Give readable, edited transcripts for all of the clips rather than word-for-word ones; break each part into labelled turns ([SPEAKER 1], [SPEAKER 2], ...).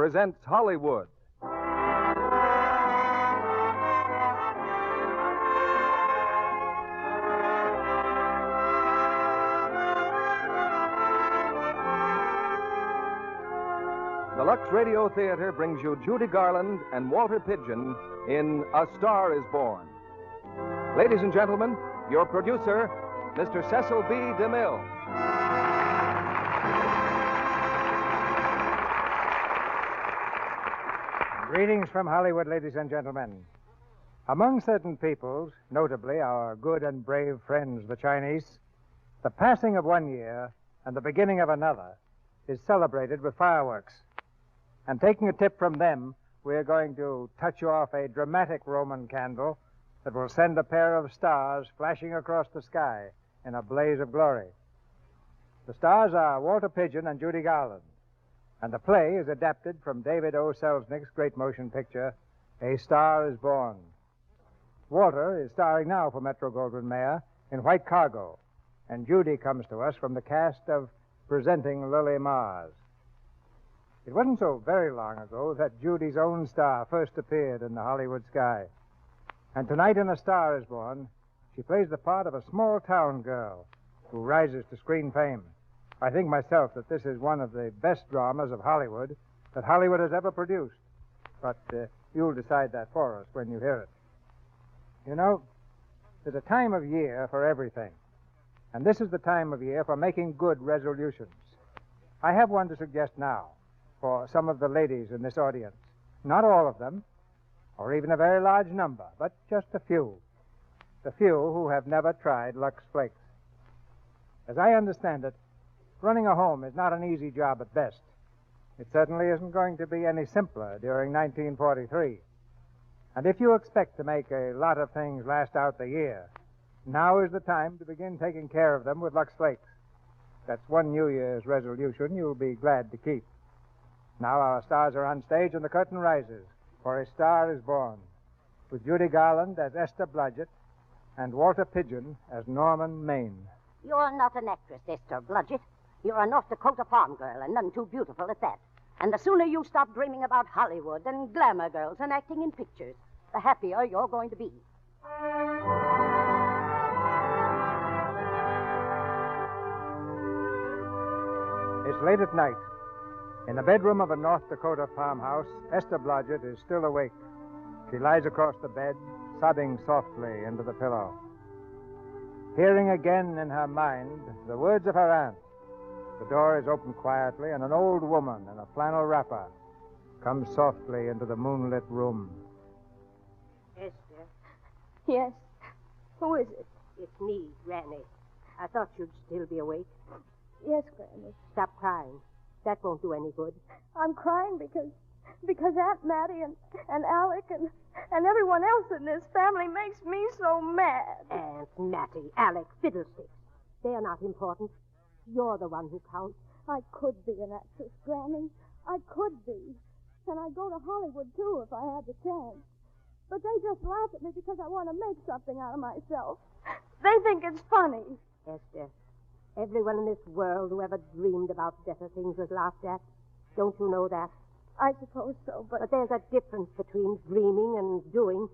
[SPEAKER 1] presents Hollywood. The Lux Radio Theater brings you Judy Garland and Walter Pidgeon in A Star is Born. Ladies and gentlemen, your producer, Mr. Cecil B. DeMille.
[SPEAKER 2] Greetings from Hollywood, ladies and gentlemen. Among certain peoples, notably our good and brave friends, the Chinese, the passing of one year and the beginning of another is celebrated with fireworks. And taking a tip from them, we're going to touch off a dramatic Roman candle that will send a pair of stars flashing across the sky in a blaze of glory. The stars are Walter Pidgeon and Judy Garland, and the play is adapted from David O. Selznick's great motion picture, A Star is Born. Walter is starring now for Metro-Goldwyn-Mayer in White Cargo, and Judy comes to us from the cast of Presenting Lily Mars. It wasn't so very long ago that Judy's own star first appeared in the Hollywood sky. And tonight in A Star is Born, she plays the part of a small-town girl who rises to screen fame. I think myself that this is one of the best dramas of Hollywood that Hollywood has ever produced. But you'll decide that for us when you hear it. You know, there's a time of year for everything. And this is the time of year for making good resolutions. I have one to suggest now for some of the ladies in this audience. Not all of them, or even a very large number, but just a few. The few who have never tried Lux Flakes. As I understand it, running a home is not an easy job at best. It certainly isn't going to be any simpler during 1943. And if you expect to make a lot of things last out the year, now is the time to begin taking care of them with Lux Flakes. That's one New Year's resolution you'll be glad to keep. Now our stars are on stage and the curtain rises for A Star is Born, with Judy Garland as Esther Blodgett and Walter Pidgeon as Norman Maine.
[SPEAKER 3] You're not an actress, Esther Blodgett. You're a North Dakota farm girl, and none too beautiful at that. And the sooner you stop dreaming about Hollywood and glamour girls and acting in pictures, the happier you're going to be.
[SPEAKER 2] It's late at night. In the bedroom of a North Dakota farmhouse, Esther Blodgett is still awake. She lies across the bed, sobbing softly into the pillow. Hearing again in her mind the words of her aunt, the door is opened quietly, and an old woman in a flannel wrapper comes softly into the moonlit room.
[SPEAKER 3] Esther?
[SPEAKER 4] Yes. Who is it?
[SPEAKER 3] It's me, Granny. I thought you'd still be awake.
[SPEAKER 4] Yes, Granny.
[SPEAKER 3] Stop crying. That won't do any good.
[SPEAKER 4] I'm crying because Aunt Mattie and Alec and everyone else in this family makes me so mad.
[SPEAKER 3] Aunt Mattie, Alec, fiddlesticks. They're not important. You're the one who counts.
[SPEAKER 4] I could be an actress, Granny. I could be. And I'd go to Hollywood, too, if I had the chance. But they just laugh at me because I want to make something out of myself. They think it's funny.
[SPEAKER 3] Esther, everyone in this world who ever dreamed about better things was laughed at. Don't you know that?
[SPEAKER 4] I suppose so,
[SPEAKER 3] But there's a difference between dreaming and doing.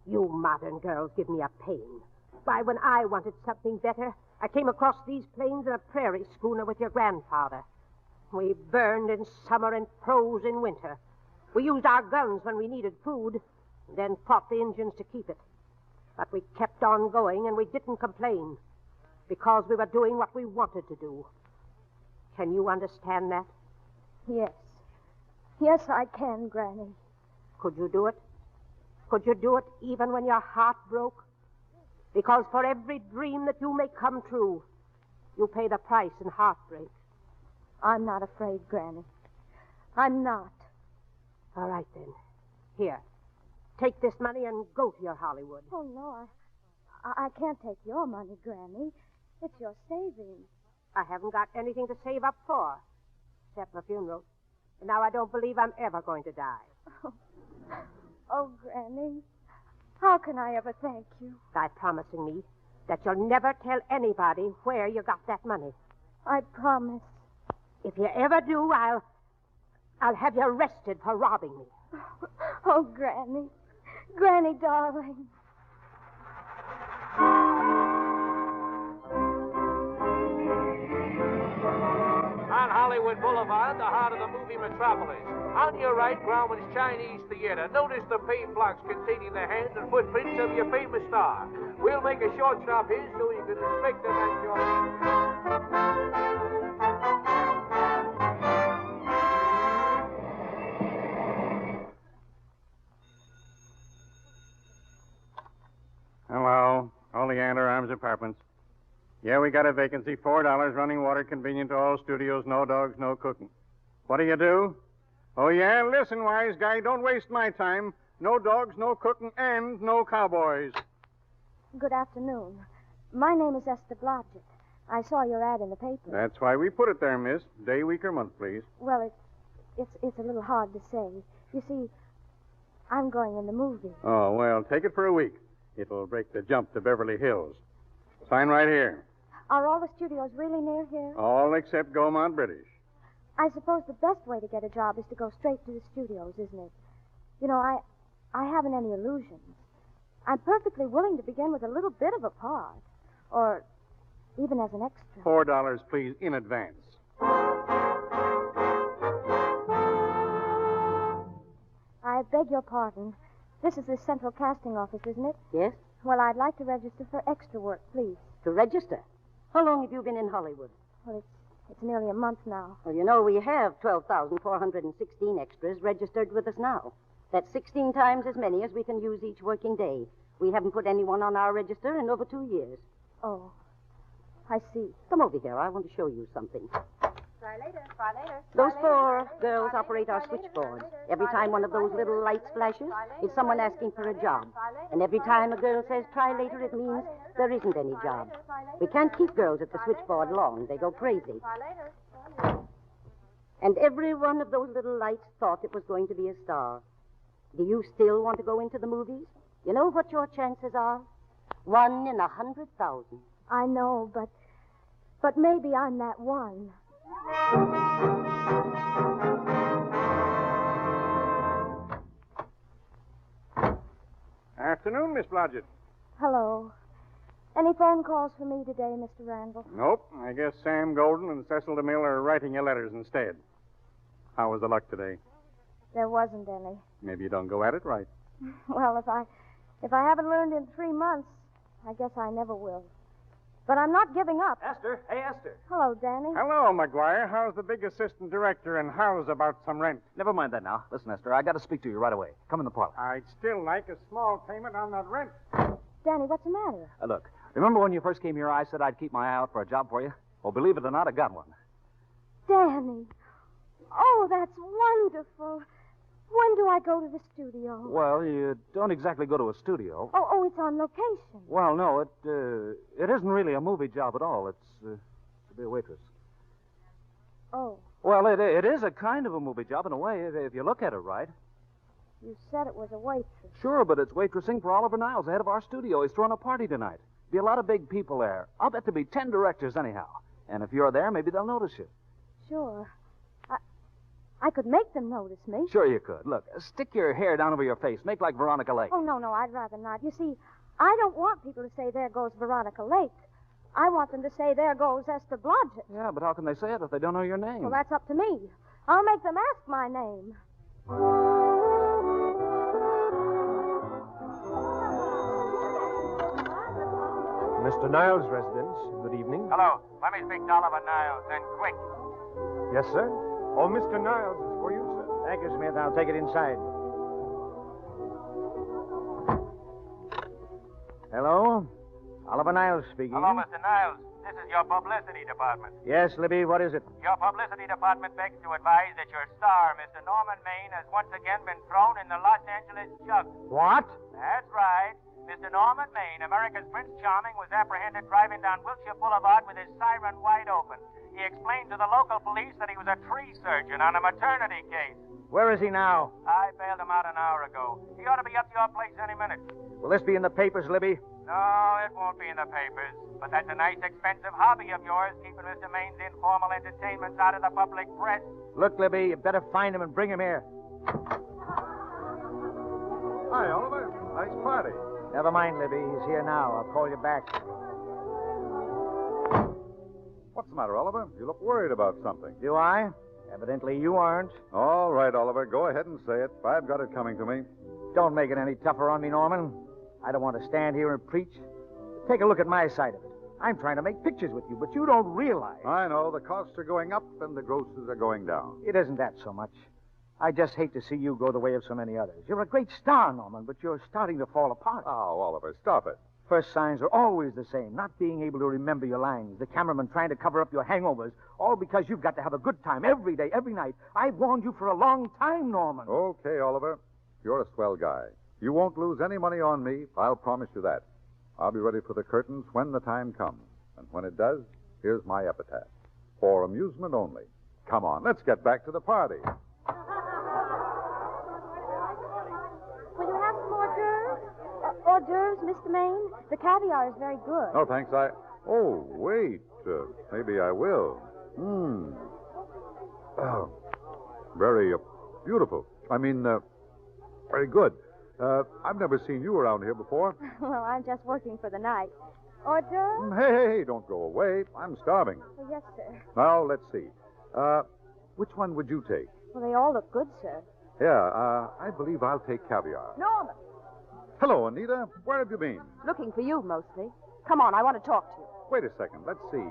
[SPEAKER 3] You modern girls give me a pain. Why, when I wanted something better, I came across these plains in a prairie schooner with your grandfather. We burned in summer and froze in winter. We used our guns when we needed food, and then fought the Indians to keep it. But we kept on going, and we didn't complain, because we were doing what we wanted to do. Can you understand that?
[SPEAKER 4] Yes. Yes, I can, Granny.
[SPEAKER 3] Could you do it? Could you do it even when your heart broke? Because for every dream that you make come true, you pay the price in heartbreak.
[SPEAKER 4] I'm not afraid, Granny. I'm not.
[SPEAKER 3] All right, then. Here. Take this money and go to your Hollywood.
[SPEAKER 4] Oh, no, I can't take your money, Granny. It's your savings.
[SPEAKER 3] I haven't got anything to save up for, except for a funeral. And now I don't believe I'm ever going to die.
[SPEAKER 4] Oh, Granny, how can I ever thank you?
[SPEAKER 3] By promising me that you'll never tell anybody where you got that money.
[SPEAKER 4] I promise.
[SPEAKER 3] If you ever do, I'll have you arrested for robbing me.
[SPEAKER 4] Oh, Granny. Granny, darling.
[SPEAKER 5] On Hollywood Boulevard, the heart of the movie metropolis. On your right, Grauman's Chinese Theater. Notice the paved blocks containing the hands and footprints of your famous star. We'll make a short stop here so you can inspect them at your
[SPEAKER 6] Hello. Oleander Arms Apartments. Yeah, we got a vacancy. $4, running water, convenient to all studios, no dogs, no cooking. What do you do? Oh, yeah? Listen, wise guy, don't waste my time. No dogs, no cooking, and no cowboys.
[SPEAKER 4] Good afternoon. My name is Esther Blodgett. I saw your ad in the paper.
[SPEAKER 6] That's why we put it there, miss. Day, week, or month, please.
[SPEAKER 4] Well, it's a little hard to say. You see, I'm going in the movie.
[SPEAKER 6] Oh, well, take it for a week. It'll break the jump to Beverly Hills. Sign right here.
[SPEAKER 4] Are all the studios really near here?
[SPEAKER 6] All except Gaumont British.
[SPEAKER 4] I suppose the best way to get a job is to go straight to the studios, isn't it? You know, I haven't any illusions. I'm perfectly willing to begin with a little bit of a part. Or even as an extra.
[SPEAKER 6] $4, please, in advance.
[SPEAKER 4] I beg your pardon. This is the central casting office, isn't it?
[SPEAKER 3] Yes?
[SPEAKER 4] Well, I'd like to register for extra work, please.
[SPEAKER 3] To register? How long have you been in Hollywood?
[SPEAKER 4] Well, it's nearly a month now.
[SPEAKER 3] Well, you know, we have 12,416 extras registered with us now. That's 16 times as many as we can use each working day. We haven't put anyone on our register in over 2 years.
[SPEAKER 4] Oh, I see.
[SPEAKER 3] Come over here. I want to show you something.
[SPEAKER 4] Try later. Try later.
[SPEAKER 3] Those four girls operate our switchboard. Every time one of those little lights flashes, it's someone asking for a job. And every time a girl says try later, it means there isn't any job. We can't keep girls at the switchboard long. They go crazy. And every one of those little lights thought it was going to be a star. Do you still want to go into the movies? You know what your chances are? 1 in 100,000.
[SPEAKER 4] I know, but maybe I'm that one.
[SPEAKER 6] Afternoon, Miss Blodgett.
[SPEAKER 4] Hello. Any phone calls for me today, Mr. Randall?
[SPEAKER 6] Nope. I guess Sam Golden and Cecil DeMille are writing you letters instead. How was the luck today?
[SPEAKER 4] There wasn't any.
[SPEAKER 6] Maybe you don't go at it right.
[SPEAKER 4] Well, if I haven't learned in 3 months, I guess I never will. But I'm not giving up.
[SPEAKER 1] Esther. Hey, Esther.
[SPEAKER 4] Hello, Danny.
[SPEAKER 6] Hello, McGuire. How's the big assistant director, and how's about some rent?
[SPEAKER 1] Never mind that now. Listen, Esther, I got to speak to you right away. Come in the parlor.
[SPEAKER 6] I'd still like a small payment on that rent.
[SPEAKER 4] Danny, what's the matter?
[SPEAKER 1] Look, remember when you first came here, I said I'd keep my eye out for a job for you? Well, believe it or not, I got one.
[SPEAKER 4] Danny. Oh, that's wonderful. When do I go to the studio?
[SPEAKER 1] Well, you don't exactly go to a studio.
[SPEAKER 4] Oh, it's on location.
[SPEAKER 1] Well, no, it isn't really a movie job at all. It's to be a waitress.
[SPEAKER 4] Oh,
[SPEAKER 1] Well, it is a kind of a movie job in a way, if you look at it right.
[SPEAKER 4] you said it was a waitress.
[SPEAKER 1] Sure, but it's waitressing for Oliver Niles, the head of our studio. He's throwing a party tonight. Be a lot of big people there. I'll bet there'll be 10 directors anyhow. And if you're there, maybe they'll notice you.
[SPEAKER 4] Sure. I could make them notice me.
[SPEAKER 1] Sure you could. Look, stick your hair down over your face. Make like Veronica Lake.
[SPEAKER 4] Oh, no, I'd rather not. You see, I don't want people to say, there goes Veronica Lake. I want them to say, there goes Esther Blodgett.
[SPEAKER 1] Yeah, but how can they say it if they don't know your name?
[SPEAKER 4] Well, that's up to me. I'll make them ask my name.
[SPEAKER 7] Mr. Niles' residence. Good evening.
[SPEAKER 5] Hello. Let me speak to Oliver Niles, and quick.
[SPEAKER 7] Yes, sir. Oh, Mr. Niles is for you, sir.
[SPEAKER 2] Thank you, Smith. I'll take it inside. Hello? Oliver Niles speaking.
[SPEAKER 5] Hello, Mr. Niles. This is your publicity department.
[SPEAKER 2] Yes, Libby, what is it?
[SPEAKER 5] Your publicity department begs to advise that your star, Mr. Norman Maine, has once again been thrown in the Los Angeles jug.
[SPEAKER 2] What?
[SPEAKER 5] That's right. Mr. Norman Maine, America's Prince Charming, was apprehended driving down Wilshire Boulevard with his siren wide open. He explained to the local police that he was a tree surgeon on a maternity case.
[SPEAKER 8] Where is he now?
[SPEAKER 9] I bailed him out an hour ago. He ought to be up to your place any minute.
[SPEAKER 8] Will this be in the papers, Libby?
[SPEAKER 9] No, it won't be in the papers. But that's a nice, expensive hobby of yours, keeping Mr. Maine's informal entertainments out of the public press.
[SPEAKER 8] Look, Libby, you better find him and bring him here.
[SPEAKER 7] Hi, Oliver. Nice party.
[SPEAKER 8] Never mind, Libby. He's here now. I'll call you back.
[SPEAKER 7] What's the matter, Oliver? You look worried about something.
[SPEAKER 8] Do I? Evidently you aren't.
[SPEAKER 7] All right, Oliver. Go ahead and say it. I've got it coming to me.
[SPEAKER 8] Don't make it any tougher on me, Norman. I don't want to stand here and preach. Take a look at my side of it. I'm trying to make pictures with you, but you don't realize.
[SPEAKER 7] I know. The costs are going up and the grosses are going down.
[SPEAKER 8] It isn't that so much. I just hate to see you go the way of so many others. You're a great star, Norman, but you're starting to fall apart.
[SPEAKER 7] Oh, Oliver, stop it.
[SPEAKER 8] First signs are always the same. Not being able to remember your lines, the cameraman trying to cover up your hangovers, all because you've got to have a good time every day, every night. I've warned you for a long time, Norman.
[SPEAKER 7] Okay, Oliver. You're a swell guy. You won't lose any money on me. I'll promise you that. I'll be ready for the curtains when the time comes. And when it does, here's my epitaph. For amusement only. Come on, let's get back to the party.
[SPEAKER 4] Will you have some hors d'oeuvres? Hors d'oeuvres, Mr. Maine? The caviar is very good.
[SPEAKER 7] No, thanks. Oh, wait. Maybe I will. Oh, very beautiful. I mean, very good. I've never seen you around here before.
[SPEAKER 4] Well, I'm just working for the night. Hors d'oeuvres?
[SPEAKER 7] Hey, don't go away. I'm starving.
[SPEAKER 4] Oh, yes, sir.
[SPEAKER 7] Now, let's see. Which one would you take?
[SPEAKER 4] Well, they all look good, sir.
[SPEAKER 7] Yeah, I believe I'll take caviar.
[SPEAKER 3] Norman,
[SPEAKER 7] Hello, Anita. Where have you been?
[SPEAKER 3] looking for you mostly. Come on, I want to talk to you.
[SPEAKER 7] Wait a second. Let's see.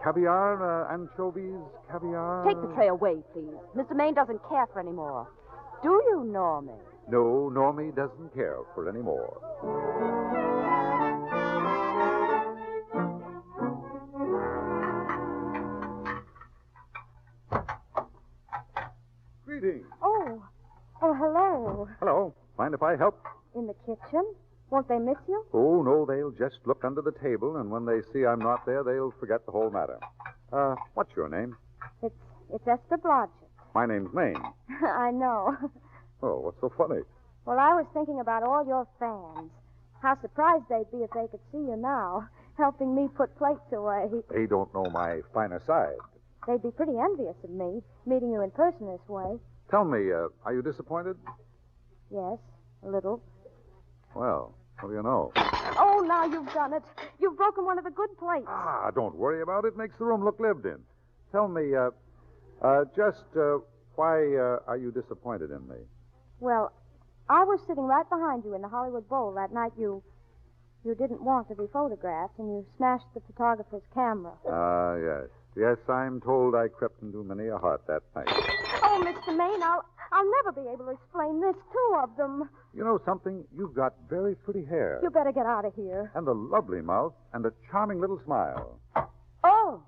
[SPEAKER 7] Caviar, anchovies, caviar.
[SPEAKER 3] Take the tray away, please. Mr. Maine doesn't care for any more. Do you, Norman?
[SPEAKER 7] No, Normie doesn't care for any more. Greetings.
[SPEAKER 4] Oh, hello.
[SPEAKER 7] Hello. Mind if I help?
[SPEAKER 4] In the kitchen? Won't they miss you?
[SPEAKER 7] Oh, no, they'll just look under the table, and when they see I'm not there, they'll forget the whole matter. What's your name?
[SPEAKER 4] It's Esther Blodgett.
[SPEAKER 7] My name's Maine.
[SPEAKER 4] I know.
[SPEAKER 7] Oh, what's so funny?
[SPEAKER 4] Well, I was thinking about all your fans. How surprised they'd be if they could see you now, helping me put plates away.
[SPEAKER 7] They don't know my finer side.
[SPEAKER 4] They'd be pretty envious of me, meeting you in person this way.
[SPEAKER 7] Tell me, are you disappointed?
[SPEAKER 4] Yes, a little.
[SPEAKER 7] Well, what do you know?
[SPEAKER 3] Oh, now you've done it. You've broken one of the good plates.
[SPEAKER 7] Ah, don't worry about it. Makes the room look lived in. Tell me, why are you disappointed in me?
[SPEAKER 4] Well, I was sitting right behind you in the Hollywood Bowl that night you didn't want to be photographed, and you smashed the photographer's camera.
[SPEAKER 7] Ah, yes. Yes, I'm told I crept into many a heart that night.
[SPEAKER 4] Oh, Mr. Maine, I'll never be able to explain this. 2 of them.
[SPEAKER 7] You know something? You've got very pretty hair.
[SPEAKER 4] You better get out of here.
[SPEAKER 7] And a lovely mouth and a charming little smile.
[SPEAKER 3] Oh,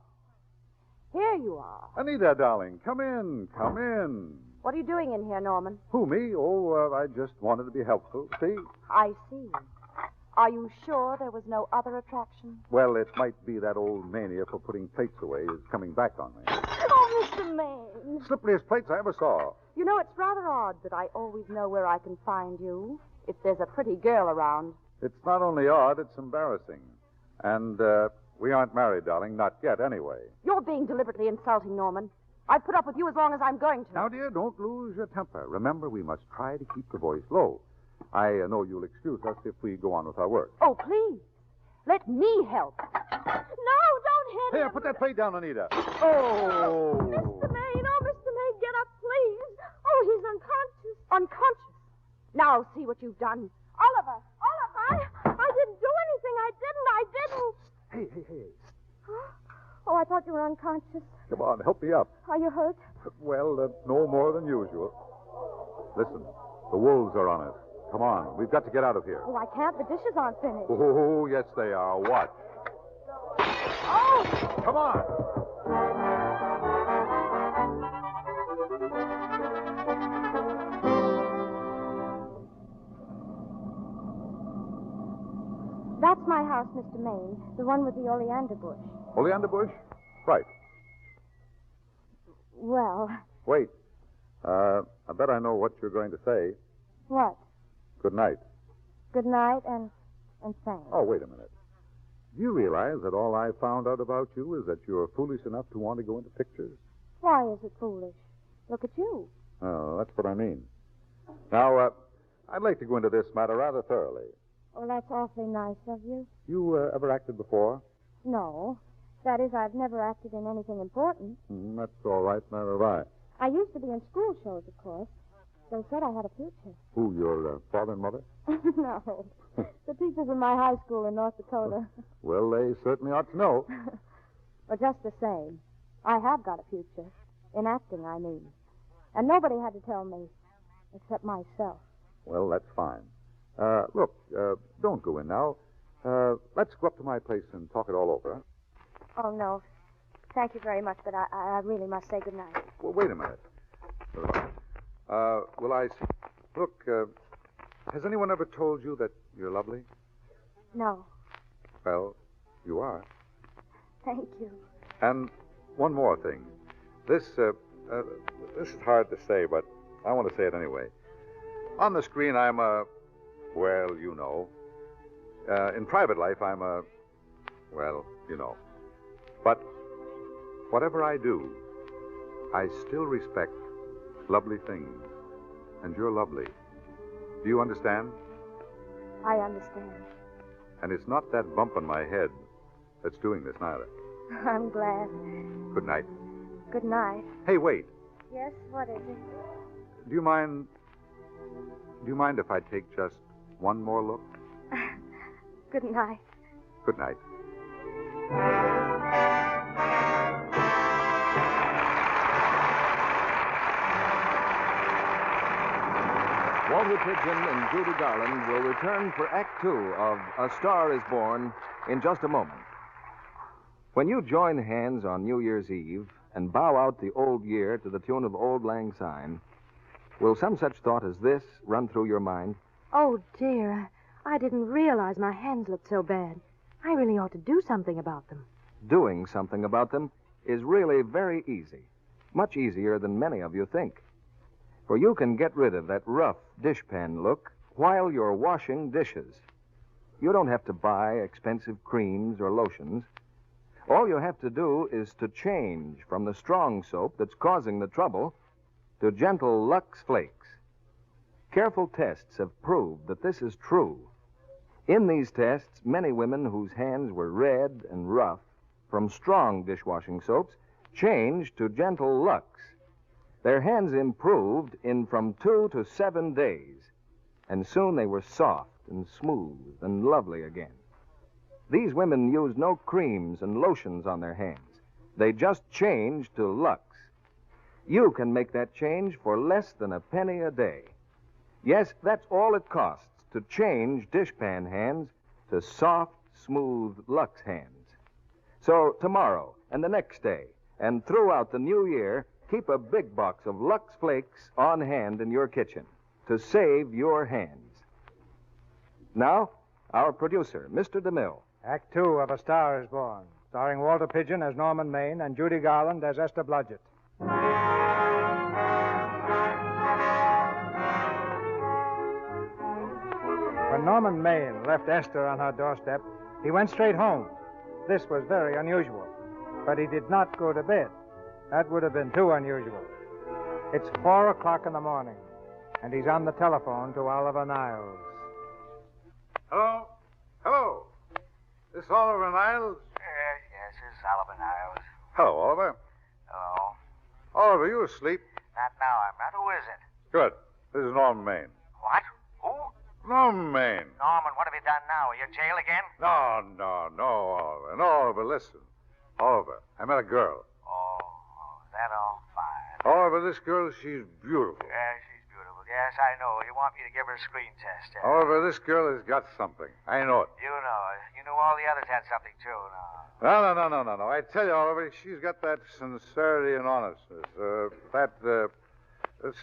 [SPEAKER 3] here you are.
[SPEAKER 7] Anita, darling, come in. Come in.
[SPEAKER 3] What are you doing in here, Norman?
[SPEAKER 7] Who, me? Oh, I just wanted to be helpful. See?
[SPEAKER 3] I see. Are you sure there was no other attraction?
[SPEAKER 7] Well, it might be that old mania for putting plates away is coming back on me.
[SPEAKER 4] Oh, Mr. Maine.
[SPEAKER 7] Slipperiest plates I ever saw.
[SPEAKER 3] You know, it's rather odd that I always know where I can find you if there's a pretty girl around.
[SPEAKER 7] It's not only odd, it's embarrassing. And, we aren't married, darling. Not yet, anyway.
[SPEAKER 3] You're being deliberately insulting, Norman. I've put up with you as long as I'm going to.
[SPEAKER 7] Now, dear, don't lose your temper. Remember, we must try to keep the voice low. I know you'll excuse us if we go on with our work.
[SPEAKER 3] Oh, please. Let me help.
[SPEAKER 4] No, don't hit him.
[SPEAKER 7] Here, put that plate down, Anita.
[SPEAKER 4] Oh, Mr. Maine. Oh, Mr. Maine, get up, please. Oh, he's unconscious.
[SPEAKER 3] Unconscious. Now see what you've done.
[SPEAKER 4] Oliver. I didn't do anything. I didn't.
[SPEAKER 7] Hey.
[SPEAKER 4] Oh, I thought you were unconscious.
[SPEAKER 7] Come on, help me up.
[SPEAKER 4] Are you hurt?
[SPEAKER 7] Well, no more than usual. Listen, the wolves are on us. Come on, we've got to get out of here.
[SPEAKER 4] Oh, I can't. The dishes aren't finished.
[SPEAKER 7] Oh, yes, they are. Watch.
[SPEAKER 4] Oh!
[SPEAKER 7] Come on.
[SPEAKER 4] That's my house, Mr. Maine. The one with the oleander bush.
[SPEAKER 7] Oleander bush? Right.
[SPEAKER 4] Well,
[SPEAKER 7] Wait. I bet I know what you're going to say.
[SPEAKER 4] What?
[SPEAKER 7] Good night.
[SPEAKER 4] Good night and thanks.
[SPEAKER 7] Oh, wait a minute. Do you realize that all I found out about you is that you're foolish enough to want to go into pictures?
[SPEAKER 4] Why is it foolish? Look at you.
[SPEAKER 7] Oh, that's what I mean. Now, I'd like to go into this matter rather thoroughly.
[SPEAKER 4] Well, that's awfully nice of you.
[SPEAKER 7] You ever acted before?
[SPEAKER 4] No. That is, I've never acted in anything important.
[SPEAKER 7] That's all right, neither have I.
[SPEAKER 4] I used to be in school shows, of course. They said I had a future.
[SPEAKER 7] Who, your father and mother?
[SPEAKER 4] No. The teachers in my high school in North Dakota.
[SPEAKER 7] Well, they certainly ought to know.
[SPEAKER 4] But just the same, I have got a future. In acting, I mean. And nobody had to tell me, except myself.
[SPEAKER 7] Well, that's fine. Look, don't go in now. Let's go up to my place and talk it all over, huh?
[SPEAKER 4] Oh, no. Thank you very much, but I really must say goodnight.
[SPEAKER 7] Well, wait a minute. Will I... Look, has anyone ever told you that you're lovely?
[SPEAKER 4] No.
[SPEAKER 7] Well, you are.
[SPEAKER 4] Thank you.
[SPEAKER 7] And one more thing. This is hard to say, but I want to say it anyway. On the screen, I'm well, you know. In private life, I'm well, you know. But whatever I do, I still respect lovely things. And you're lovely. Do you understand?
[SPEAKER 4] I understand.
[SPEAKER 7] And it's not that bump on my head that's doing this, neither.
[SPEAKER 4] I'm glad.
[SPEAKER 7] Good night.
[SPEAKER 4] Good night.
[SPEAKER 7] Hey, wait.
[SPEAKER 4] Yes, what is it?
[SPEAKER 7] Do you mind if I take just one more look?
[SPEAKER 4] Good night.
[SPEAKER 7] Good night.
[SPEAKER 1] Walter Pidgeon and Judy Garland will return for Act Two of A Star is Born in just a moment. When you join hands on New Year's Eve and bow out the old year to the tune of Auld Lang Syne, will some such thought as this run through your mind?
[SPEAKER 10] Oh, dear. I didn't realize my hands looked so bad. I really ought to do something about them.
[SPEAKER 1] Doing something about them is really very easy. Much easier than many of you think. For you can get rid of that rough dishpan look while you're washing dishes. You don't have to buy expensive creams or lotions. All you have to do is to change from the strong soap that's causing the trouble to gentle Lux Flakes. Careful tests have proved that this is true. In these tests, many women whose hands were red and rough from strong dishwashing soaps changed to gentle Lux. Their hands improved in from 2 to 7 days, and soon they were soft and smooth and lovely again. These women used no creams and lotions on their hands. They just changed to Lux. You can make that change for less than a penny a day. Yes, that's all it costs to change dishpan hands to soft, smooth Lux hands. So tomorrow and the next day and throughout the new year, keep a big box of Lux Flakes on hand in your kitchen to save your hands. Now, our producer, Mr. DeMille.
[SPEAKER 2] Act Two of A Star is Born, starring Walter Pidgeon as Norman Maine and Judy Garland as Esther Blodgett. When Norman Maine left Esther on her doorstep, he went straight home. This was very unusual, but he did not go to bed. That would have been too unusual. It's 4 o'clock in the morning, and he's on the telephone to Oliver Niles.
[SPEAKER 6] Hello? Hello? This Oliver Niles?
[SPEAKER 9] Yes, it's Oliver Niles.
[SPEAKER 6] Hello, Oliver.
[SPEAKER 9] Hello.
[SPEAKER 6] Oliver, you asleep?
[SPEAKER 9] Not now, I'm not. Who is it?
[SPEAKER 6] Good. This is Norman Maine.
[SPEAKER 9] What? Who?
[SPEAKER 6] Norman Maine.
[SPEAKER 9] Norman, what have you done now? Are you in jail again?
[SPEAKER 6] No, Oliver. No, Oliver, listen. Oliver, I met a girl.
[SPEAKER 9] Oh, is that all? Fine.
[SPEAKER 6] Oliver, this girl, she's beautiful.
[SPEAKER 9] Yeah, she's beautiful. Yes, I know. You want me to give her a screen test.
[SPEAKER 6] Oliver, this girl has got something. I know it.
[SPEAKER 9] You know. You knew all the others had something, too.
[SPEAKER 6] No. I tell you, Oliver, she's got that sincerity and honestness. That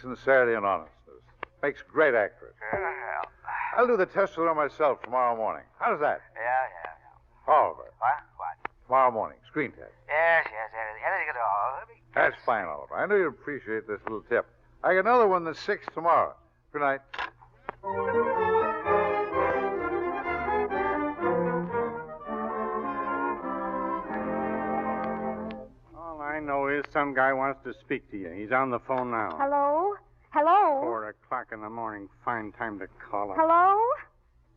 [SPEAKER 6] sincerity and honestness. Makes great actress.
[SPEAKER 9] Well.
[SPEAKER 6] I'll do the test with her myself tomorrow morning. How does that?
[SPEAKER 9] Yeah.
[SPEAKER 6] Oliver.
[SPEAKER 9] What?
[SPEAKER 6] Tomorrow morning, screen test.
[SPEAKER 9] Yes. Anything at all.
[SPEAKER 6] That's fine, Oliver. I know you appreciate this little tip.
[SPEAKER 7] I got another one that's 6 tomorrow. Good night.
[SPEAKER 6] All I know is some guy wants to speak to you. He's on the phone now.
[SPEAKER 4] Hello? Hello?
[SPEAKER 6] 4 o'clock in the morning. Fine time to call up.
[SPEAKER 4] Hello?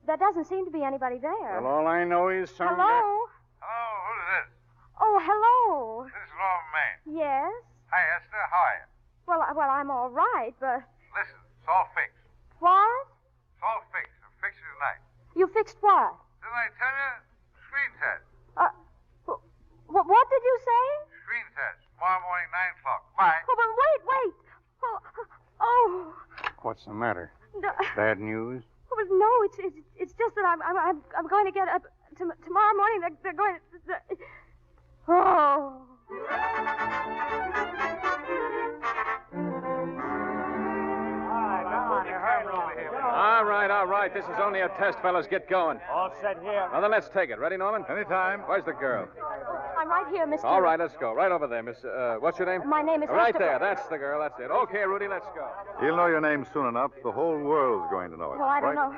[SPEAKER 4] There doesn't seem to be anybody there.
[SPEAKER 6] Well, all I know is some
[SPEAKER 4] Hello?
[SPEAKER 11] Hello, who's this?
[SPEAKER 4] Oh, hello.
[SPEAKER 11] This is Norman Maine.
[SPEAKER 4] Yes?
[SPEAKER 11] Hi, Esther. How are you?
[SPEAKER 4] Well, I'm all right, but...
[SPEAKER 11] Listen, it's all fixed.
[SPEAKER 4] What?
[SPEAKER 11] It's all fixed. I'll fix it tonight.
[SPEAKER 4] You fixed what?
[SPEAKER 11] Didn't I tell you? Screen test.
[SPEAKER 4] What did you say?
[SPEAKER 11] Screen test. Tomorrow morning, 9 o'clock. Bye.
[SPEAKER 4] Oh, but wait. Oh.
[SPEAKER 6] What's the matter?
[SPEAKER 4] No,
[SPEAKER 6] Bad news?
[SPEAKER 4] no, it's just that I'm going to get up tomorrow morning. They're going to... Oh.
[SPEAKER 1] All right. This is only a test, fellas. Get going.
[SPEAKER 8] All set here.
[SPEAKER 1] Well, then let's take it. Ready, Norman?
[SPEAKER 7] Anytime.
[SPEAKER 1] Where's the girl?
[SPEAKER 4] I'm right here, Mr.
[SPEAKER 1] All right, let's go. Right over there, Miss... what's your name?
[SPEAKER 4] My name is
[SPEAKER 1] Right
[SPEAKER 4] Esther.
[SPEAKER 1] there. That's the girl. That's it. Okay, Rudy, let's go.
[SPEAKER 7] He'll know your name soon enough. The whole world's going to know it.
[SPEAKER 4] Well, I don't
[SPEAKER 7] right?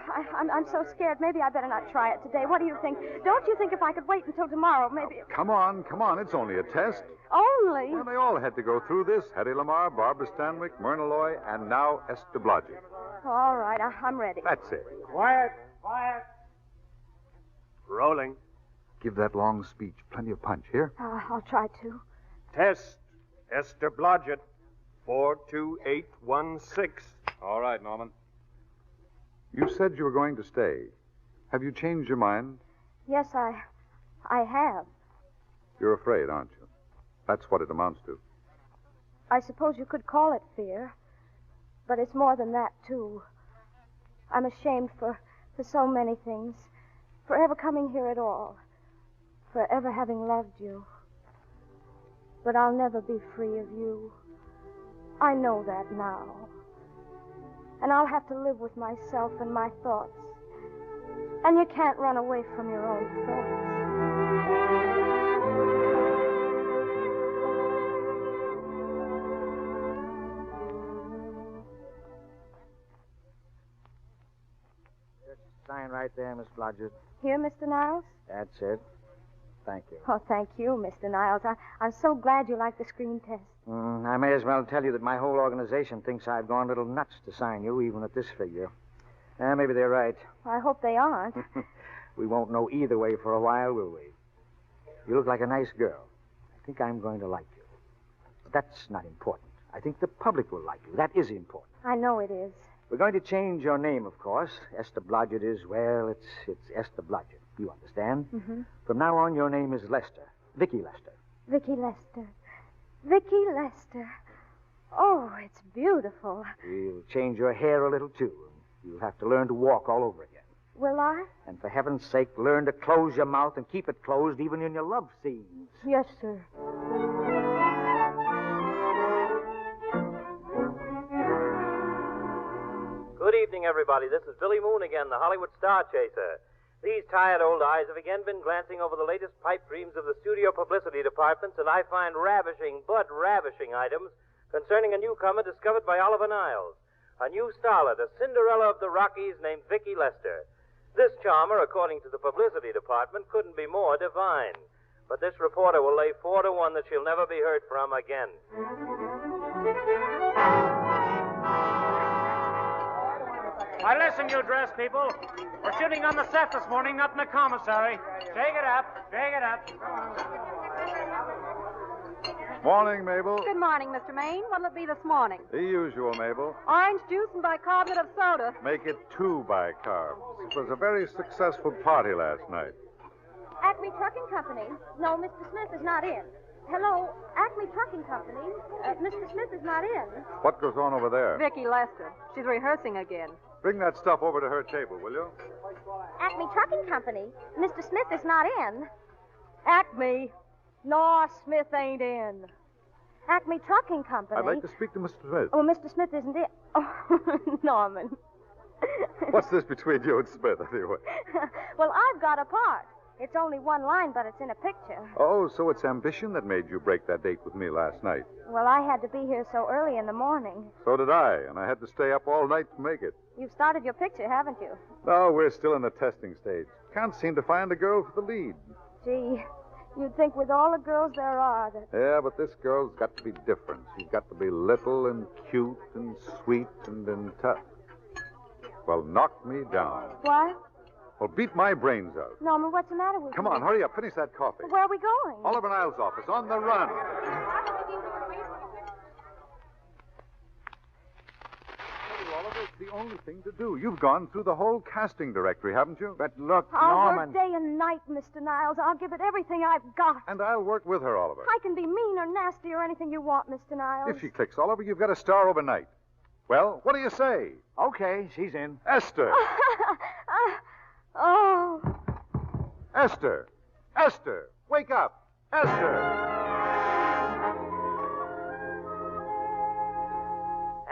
[SPEAKER 4] know. I'm so scared. Maybe I better not try it today. What do you think? Don't you think if I could wait until tomorrow, maybe...
[SPEAKER 7] Come on. It's only a test.
[SPEAKER 4] Only?
[SPEAKER 7] Well, they all had to go through this. Hedy Lamarr, Barbara Stanwyck, Myrna Loy, and now Esther Blodgett.
[SPEAKER 4] All right, I'm ready.
[SPEAKER 7] That's it.
[SPEAKER 8] Quiet. Rolling.
[SPEAKER 7] Give that long speech plenty of punch. Here.
[SPEAKER 4] I'll try to.
[SPEAKER 12] Test. Esther Blodgett. 42816.
[SPEAKER 1] All right, Norman.
[SPEAKER 7] You said you were going to stay. Have you changed your mind?
[SPEAKER 4] Yes, I have.
[SPEAKER 7] You're afraid, aren't you? That's what it amounts to.
[SPEAKER 4] I suppose you could call it fear. But it's more than that, too. I'm ashamed for so many things. For ever coming here at all. For ever having loved you. But I'll never be free of you. I know that now. And I'll have to live with myself and my thoughts. And you can't run away from your own thoughts.
[SPEAKER 8] Sign right there, Miss Blodgett.
[SPEAKER 4] Here, Mr. Niles?
[SPEAKER 8] That's it. Thank you.
[SPEAKER 4] Oh, thank you, Mr. Niles. I'm so glad you like the screen test.
[SPEAKER 8] I may as well tell you that my whole organization thinks I've gone a little nuts to sign you, even at this figure. Maybe they're right.
[SPEAKER 4] I hope they aren't.
[SPEAKER 8] We won't know either way for a while, will we? You look like a nice girl. I think I'm going to like you. But that's not important. I think the public will like you. That is important.
[SPEAKER 4] I know it is.
[SPEAKER 8] We're going to change your name, of course. Esther Blodgett is, well, it's Esther Blodgett. You understand?
[SPEAKER 4] Mm-hmm.
[SPEAKER 8] From now on, your name is Lester. Vicky Lester.
[SPEAKER 4] Vicky Lester. Vicky Lester. Oh, it's beautiful.
[SPEAKER 8] We'll change your hair a little, too. You'll have to learn to walk all over again.
[SPEAKER 4] Will I?
[SPEAKER 8] And for heaven's sake, learn to close your mouth and keep it closed even in your love scenes.
[SPEAKER 4] Yes, sir.
[SPEAKER 9] Good evening, everybody. This is Billy Moon again, the Hollywood star chaser. These tired old eyes have again been glancing over the latest pipe dreams of the studio publicity departments, and I find ravishing items concerning a newcomer discovered by Oliver Niles. A new starlet, a Cinderella of the Rockies named Vicky Lester. This charmer, according to the publicity department, couldn't be more divine. But this reporter will lay 4-1 that she'll never be heard from again.
[SPEAKER 5] Now listen, you dress people. We're shooting on the set this morning, not in the commissary. Shake it up.
[SPEAKER 7] Morning, Mabel.
[SPEAKER 13] Good morning, Mr. Maine. What'll it be this morning?
[SPEAKER 7] The usual, Mabel.
[SPEAKER 13] Orange juice and bicarbonate of soda.
[SPEAKER 7] Make it 2 bicarbs. It was a very successful party last night.
[SPEAKER 4] Acme Trucking Company. No, Mr. Smith is not in. Hello, Acme Trucking Company. Mr. Smith is not in.
[SPEAKER 7] What goes on over there?
[SPEAKER 13] Vicky Lester. She's rehearsing again.
[SPEAKER 7] Bring that stuff over to her table, will you?
[SPEAKER 4] Acme Trucking Company. Mr. Smith is not in.
[SPEAKER 13] Acme. No, Smith ain't in.
[SPEAKER 4] Acme Trucking Company.
[SPEAKER 7] I'd like to speak to Mr. Smith.
[SPEAKER 4] Oh, Mr. Smith isn't in. Oh, Norman.
[SPEAKER 7] What's this between you and Smith, anyway?
[SPEAKER 4] Well, I've got a part. It's only one line, but it's in a picture.
[SPEAKER 7] Oh, so it's ambition that made you break that date with me last night.
[SPEAKER 4] Well, I had to be here so early in the morning.
[SPEAKER 7] So did I, and I had to stay up all night to make it.
[SPEAKER 4] You've started your picture, haven't you?
[SPEAKER 7] No, we're still in the testing stage. Can't seem to find a girl for the lead.
[SPEAKER 4] Gee, you'd think with all the girls there are that...
[SPEAKER 7] Yeah, but this girl's got to be different. She's got to be little and cute and sweet and tough. Well, knock me down.
[SPEAKER 4] What?
[SPEAKER 7] Well, beat my brains out.
[SPEAKER 4] Norman, what's the matter with you?
[SPEAKER 7] Come on, hurry up. Finish that coffee.
[SPEAKER 4] Where are we going?
[SPEAKER 7] Oliver Niles' office. On the run. Oliver, it's the only thing to do. You've gone through the whole casting directory, haven't you?
[SPEAKER 8] But look,
[SPEAKER 4] I'll
[SPEAKER 8] Norman...
[SPEAKER 4] work day and night, Mr. Niles. I'll give it everything I've got.
[SPEAKER 7] And I'll work with her, Oliver.
[SPEAKER 4] I can be mean or nasty or anything you want, Mr. Niles.
[SPEAKER 7] If she clicks, Oliver, you've got a star overnight. Well, what do you say?
[SPEAKER 8] Okay, she's in.
[SPEAKER 7] Esther!
[SPEAKER 4] Oh.
[SPEAKER 7] Esther! Esther! Wake up! Esther!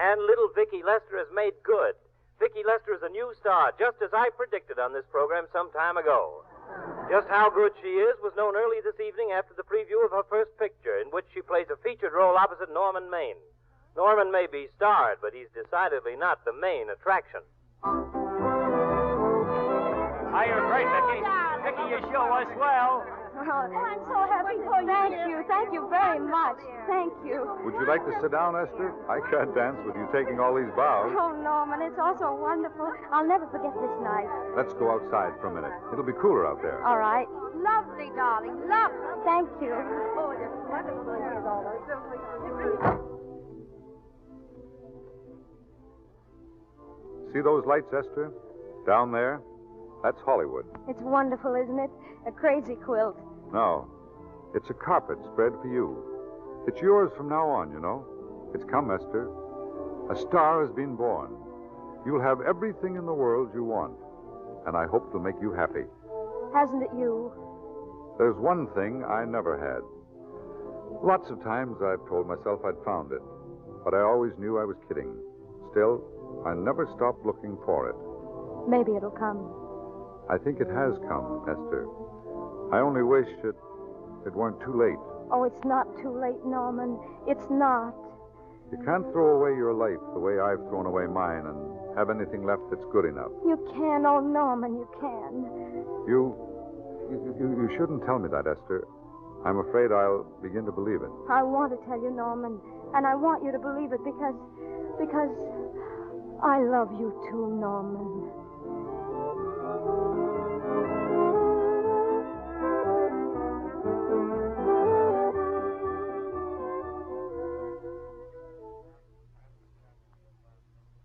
[SPEAKER 9] And little Vicki Lester has made good. Vicki Lester is a new star, just as I predicted on this program some time ago. Just how good she is was known early this evening after the preview of her first picture, in which she plays a featured role opposite Norman Maine. Norman may be starred, but he's decidedly not the main attraction.
[SPEAKER 14] Hi, you're great, Vicki. Vicki, you sure was swell.
[SPEAKER 4] Oh, I'm so happy for you. Thank you very much. Thank you.
[SPEAKER 7] Would you like to sit down, Esther? I can't dance with you taking all these bows.
[SPEAKER 4] Oh, Norman, it's all so wonderful. I'll never forget this night.
[SPEAKER 7] Let's go outside for a minute. It'll be cooler out there.
[SPEAKER 4] All right. Lovely, darling. Lovely. Thank you. Oh, it's wonderful.
[SPEAKER 7] See those lights, Esther? Down there? That's Hollywood.
[SPEAKER 4] It's wonderful, isn't it? A crazy quilt.
[SPEAKER 7] No. It's a carpet spread for you. It's yours from now on, you know. It's come, Esther. A star has been born. You'll have everything in the world you want. And I hope to make you happy.
[SPEAKER 4] Hasn't it you?
[SPEAKER 7] There's one thing I never had. Lots of times I've told myself I'd found it. But I always knew I was kidding. Still, I never stopped looking for it.
[SPEAKER 4] Maybe it'll come.
[SPEAKER 7] I think it has come, Esther. I only wish it weren't too late.
[SPEAKER 4] Oh, it's not too late, Norman. It's not.
[SPEAKER 7] You can't throw away your life the way I've thrown away mine and have anything left that's good enough.
[SPEAKER 4] You can, oh, Norman, you can.
[SPEAKER 7] You shouldn't tell me that, Esther. I'm afraid I'll begin to believe it.
[SPEAKER 4] I want to tell you, Norman, and I want you to believe it because I love you too, Norman.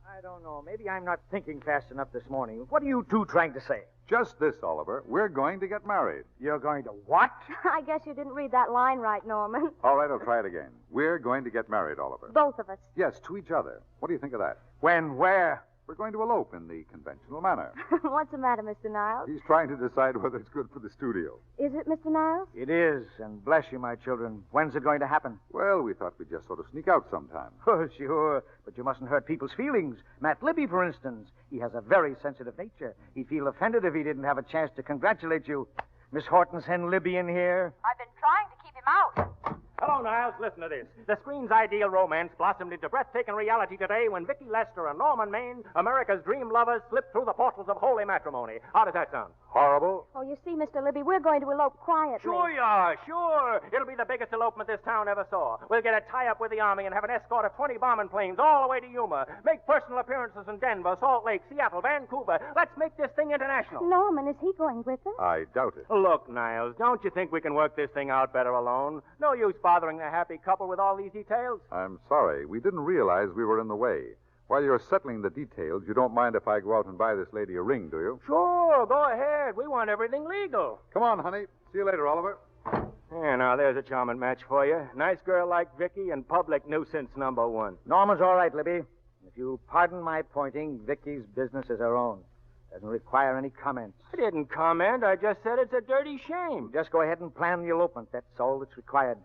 [SPEAKER 8] I don't know. Maybe I'm not thinking fast enough this morning. What are you two trying to say?
[SPEAKER 7] Just this, Oliver. We're going to get married.
[SPEAKER 8] You're going to what?
[SPEAKER 4] I guess you didn't read that line right, Norman.
[SPEAKER 7] All right, I'll try it again. We're going to get married, Oliver.
[SPEAKER 4] Both of us.
[SPEAKER 7] Yes, to each other. What do you think of that?
[SPEAKER 8] When? Where?
[SPEAKER 7] We're going to elope in the conventional manner.
[SPEAKER 4] What's the matter, Mr. Niles?
[SPEAKER 7] He's trying to decide whether it's good for the studio.
[SPEAKER 4] Is it, Mr. Niles?
[SPEAKER 8] It is, and bless you, my children. When's it going to happen?
[SPEAKER 7] Well, we thought we'd just sort of sneak out sometime.
[SPEAKER 8] Oh, sure. But you mustn't hurt people's feelings. Matt Libby, for instance. He has a very sensitive nature. He'd feel offended if he didn't have a chance to congratulate you. Miss Horton send Libby in here.
[SPEAKER 13] I've been trying to keep him out.
[SPEAKER 14] Hello, Niles. Listen to this. The screen's ideal romance blossomed into breathtaking reality today when Vicki Lester and Norman Maine, America's dream lovers, slipped through the portals of holy matrimony. How does that sound?
[SPEAKER 7] Horrible?
[SPEAKER 4] Oh, you see, Mr. Libby, we're going to elope quietly.
[SPEAKER 14] Sure you are, sure. It'll be the biggest elopement this town ever saw. We'll get a tie-up with the Army and have an escort of 20 bombing planes all the way to Yuma. Make personal appearances in Denver, Salt Lake, Seattle, Vancouver. Let's make this thing international.
[SPEAKER 4] Norman, is he going with us?
[SPEAKER 7] I doubt it.
[SPEAKER 14] Look, Niles, don't you think we can work this thing out better alone? No use bothering the happy couple with all these details.
[SPEAKER 7] I'm sorry. We didn't realize we were in the way. While you're settling the details, you don't mind if I go out and buy this lady a ring, do you?
[SPEAKER 14] Sure, go ahead. We want everything legal.
[SPEAKER 7] Come on, honey. See you later, Oliver.
[SPEAKER 14] Yeah, now there's a charming match for you. Nice girl like Vicki and public nuisance number one.
[SPEAKER 8] Norman's all right, Libby. If you'll pardon my pointing, Vicki's business is her own. Doesn't require any comments.
[SPEAKER 14] I didn't comment. I just said it's a dirty shame.
[SPEAKER 8] Just go ahead and plan the elopement. That's all that's required.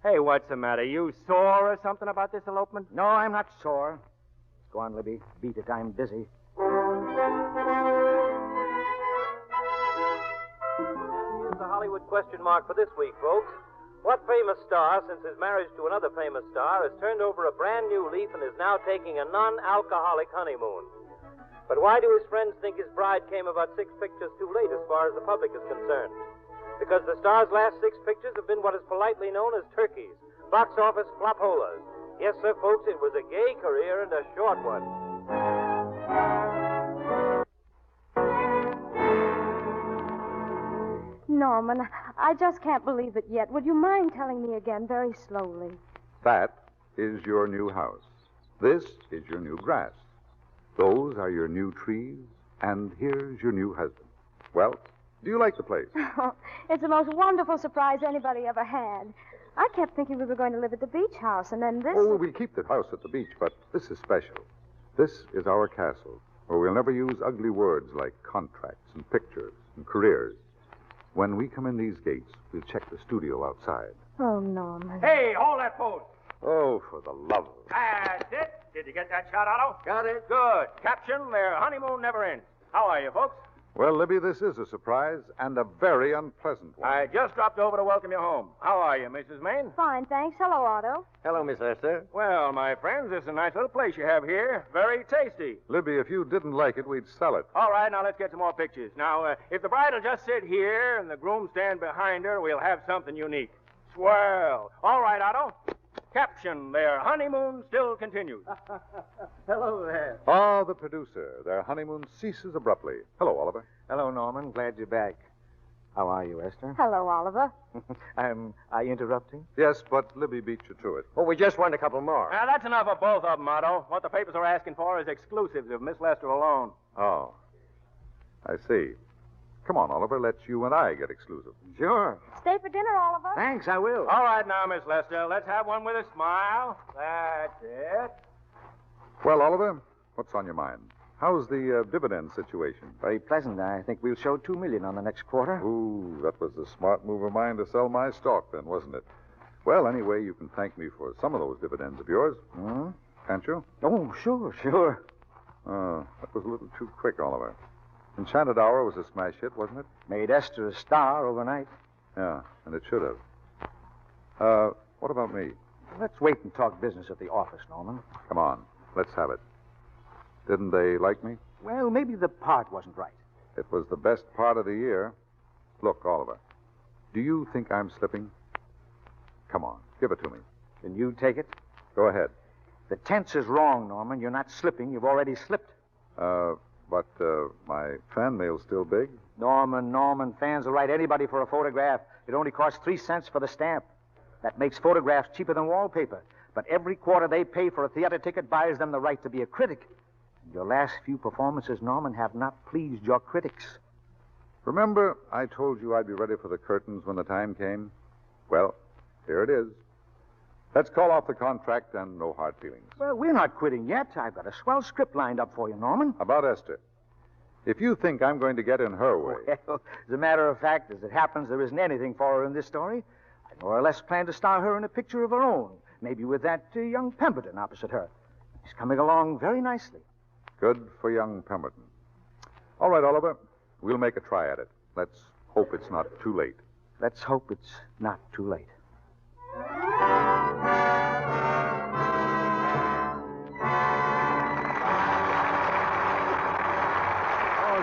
[SPEAKER 14] Hey, what's the matter? You sore or something about this elopement?
[SPEAKER 8] No, I'm not sore. Go on, Libby. Beat it. I'm busy.
[SPEAKER 9] Hollywood question mark for this week, folks. What famous star, since his marriage to another famous star, has turned over a brand new leaf and is now taking a non-alcoholic honeymoon? But why do his friends think his bride came about 6 pictures too late as far as the public is concerned? Because the star's last 6 pictures have been what is politely known as turkeys, box office flop-holas. Yes, sir, folks, it was a gay career and a short one.
[SPEAKER 10] Norman, I just can't believe it yet. Would you mind telling me again very slowly?
[SPEAKER 7] That is your new house. This is your new grass. Those are your new trees, and here's your new husband. Well, do you like the place?
[SPEAKER 4] It's the most wonderful surprise anybody ever had. I kept thinking we were going to live at the beach house, and then this...
[SPEAKER 7] Oh, we keep the house at the beach, but this is special. This is our castle, where we'll never use ugly words like contracts and pictures and careers. When we come in these gates, we'll check the studio outside.
[SPEAKER 4] Oh, Norman.
[SPEAKER 14] Hey, hold that post.
[SPEAKER 7] Oh, for the love of...
[SPEAKER 14] That's it. Did you get that shot, Otto?
[SPEAKER 5] Got it.
[SPEAKER 14] Good. Caption, their honeymoon never ends. How are you, folks?
[SPEAKER 7] Well, Libby, this is a surprise, and a very unpleasant one.
[SPEAKER 14] I just dropped over to welcome you home. How are you, Mrs. Maine?
[SPEAKER 4] Fine, thanks. Hello, Otto.
[SPEAKER 5] Hello, Miss Esther.
[SPEAKER 14] Well, my friends, this is a nice little place you have here. Very tasty.
[SPEAKER 7] Libby, if you didn't like it, we'd sell it.
[SPEAKER 14] All right, now let's get some more pictures. Now, if the bride will just sit here and the groom stand behind her, we'll have something unique. Swell. All right, Otto. Caption, their honeymoon still continues.
[SPEAKER 5] Hello there.
[SPEAKER 7] Ah, the producer. Their honeymoon ceases abruptly. Hello, Oliver.
[SPEAKER 8] Hello, Norman. Glad you're back. How are you, Esther?
[SPEAKER 4] Hello, Oliver.
[SPEAKER 8] Am I interrupting?
[SPEAKER 7] Yes, but Libby beat you to it.
[SPEAKER 5] Oh, we just want a couple more.
[SPEAKER 14] Now, that's enough of both of them, Otto. What the papers are asking for is exclusives of Miss Lester alone.
[SPEAKER 7] Oh, I see. Come on, Oliver. Let's you and I get exclusive.
[SPEAKER 8] Sure.
[SPEAKER 4] Stay for dinner, Oliver.
[SPEAKER 8] Thanks, I will.
[SPEAKER 14] All right now, Miss Lester. Let's have one with a smile. That's it.
[SPEAKER 7] Well, Oliver, what's on your mind? How's the dividend situation?
[SPEAKER 8] Very pleasant. I think we'll show $2 million on the next quarter.
[SPEAKER 7] Ooh, that was a smart move of mine to sell my stock then, wasn't it? Well, anyway, you can thank me for some of those dividends of yours.
[SPEAKER 8] Hmm?
[SPEAKER 7] Can't you?
[SPEAKER 8] Oh, sure.
[SPEAKER 7] That was a little too quick, Oliver. Enchanted Hour was a smash hit, wasn't it?
[SPEAKER 8] Made Esther a star overnight.
[SPEAKER 7] Yeah, and it should have. What about me?
[SPEAKER 8] Let's wait and talk business at the office, Norman.
[SPEAKER 7] Come on, let's have it. Didn't they like me?
[SPEAKER 8] Well, maybe the part wasn't right.
[SPEAKER 7] It was the best part of the year. Look, Oliver, do you think I'm slipping? Come on, give it to me.
[SPEAKER 8] Can you take it?
[SPEAKER 7] Go ahead.
[SPEAKER 8] The tense is wrong, Norman. You're not slipping. You've already slipped.
[SPEAKER 7] But my fan mail's still big.
[SPEAKER 8] Norman, fans will write anybody for a photograph. It only costs 3 cents for the stamp. That makes photographs cheaper than wallpaper. But every quarter they pay for a theater ticket buys them the right to be a critic. And your last few performances, Norman, have not pleased your critics.
[SPEAKER 7] Remember, I told you I'd be ready for the curtains when the time came? Well, here it is. Let's call off the contract and no hard feelings.
[SPEAKER 8] Well, we're not quitting yet. I've got a swell script lined up for you, Norman.
[SPEAKER 7] About Esther. If you think I'm going to get in her way...
[SPEAKER 8] Well, as a matter of fact, as it happens, there isn't anything for her in this story. I more or less plan to star her in a picture of her own, maybe with that young Pemberton opposite her. He's coming along very nicely.
[SPEAKER 7] Good for young Pemberton. All right, Oliver. We'll make a try at it. Let's hope it's not too late.
[SPEAKER 8] Let's hope it's not too late.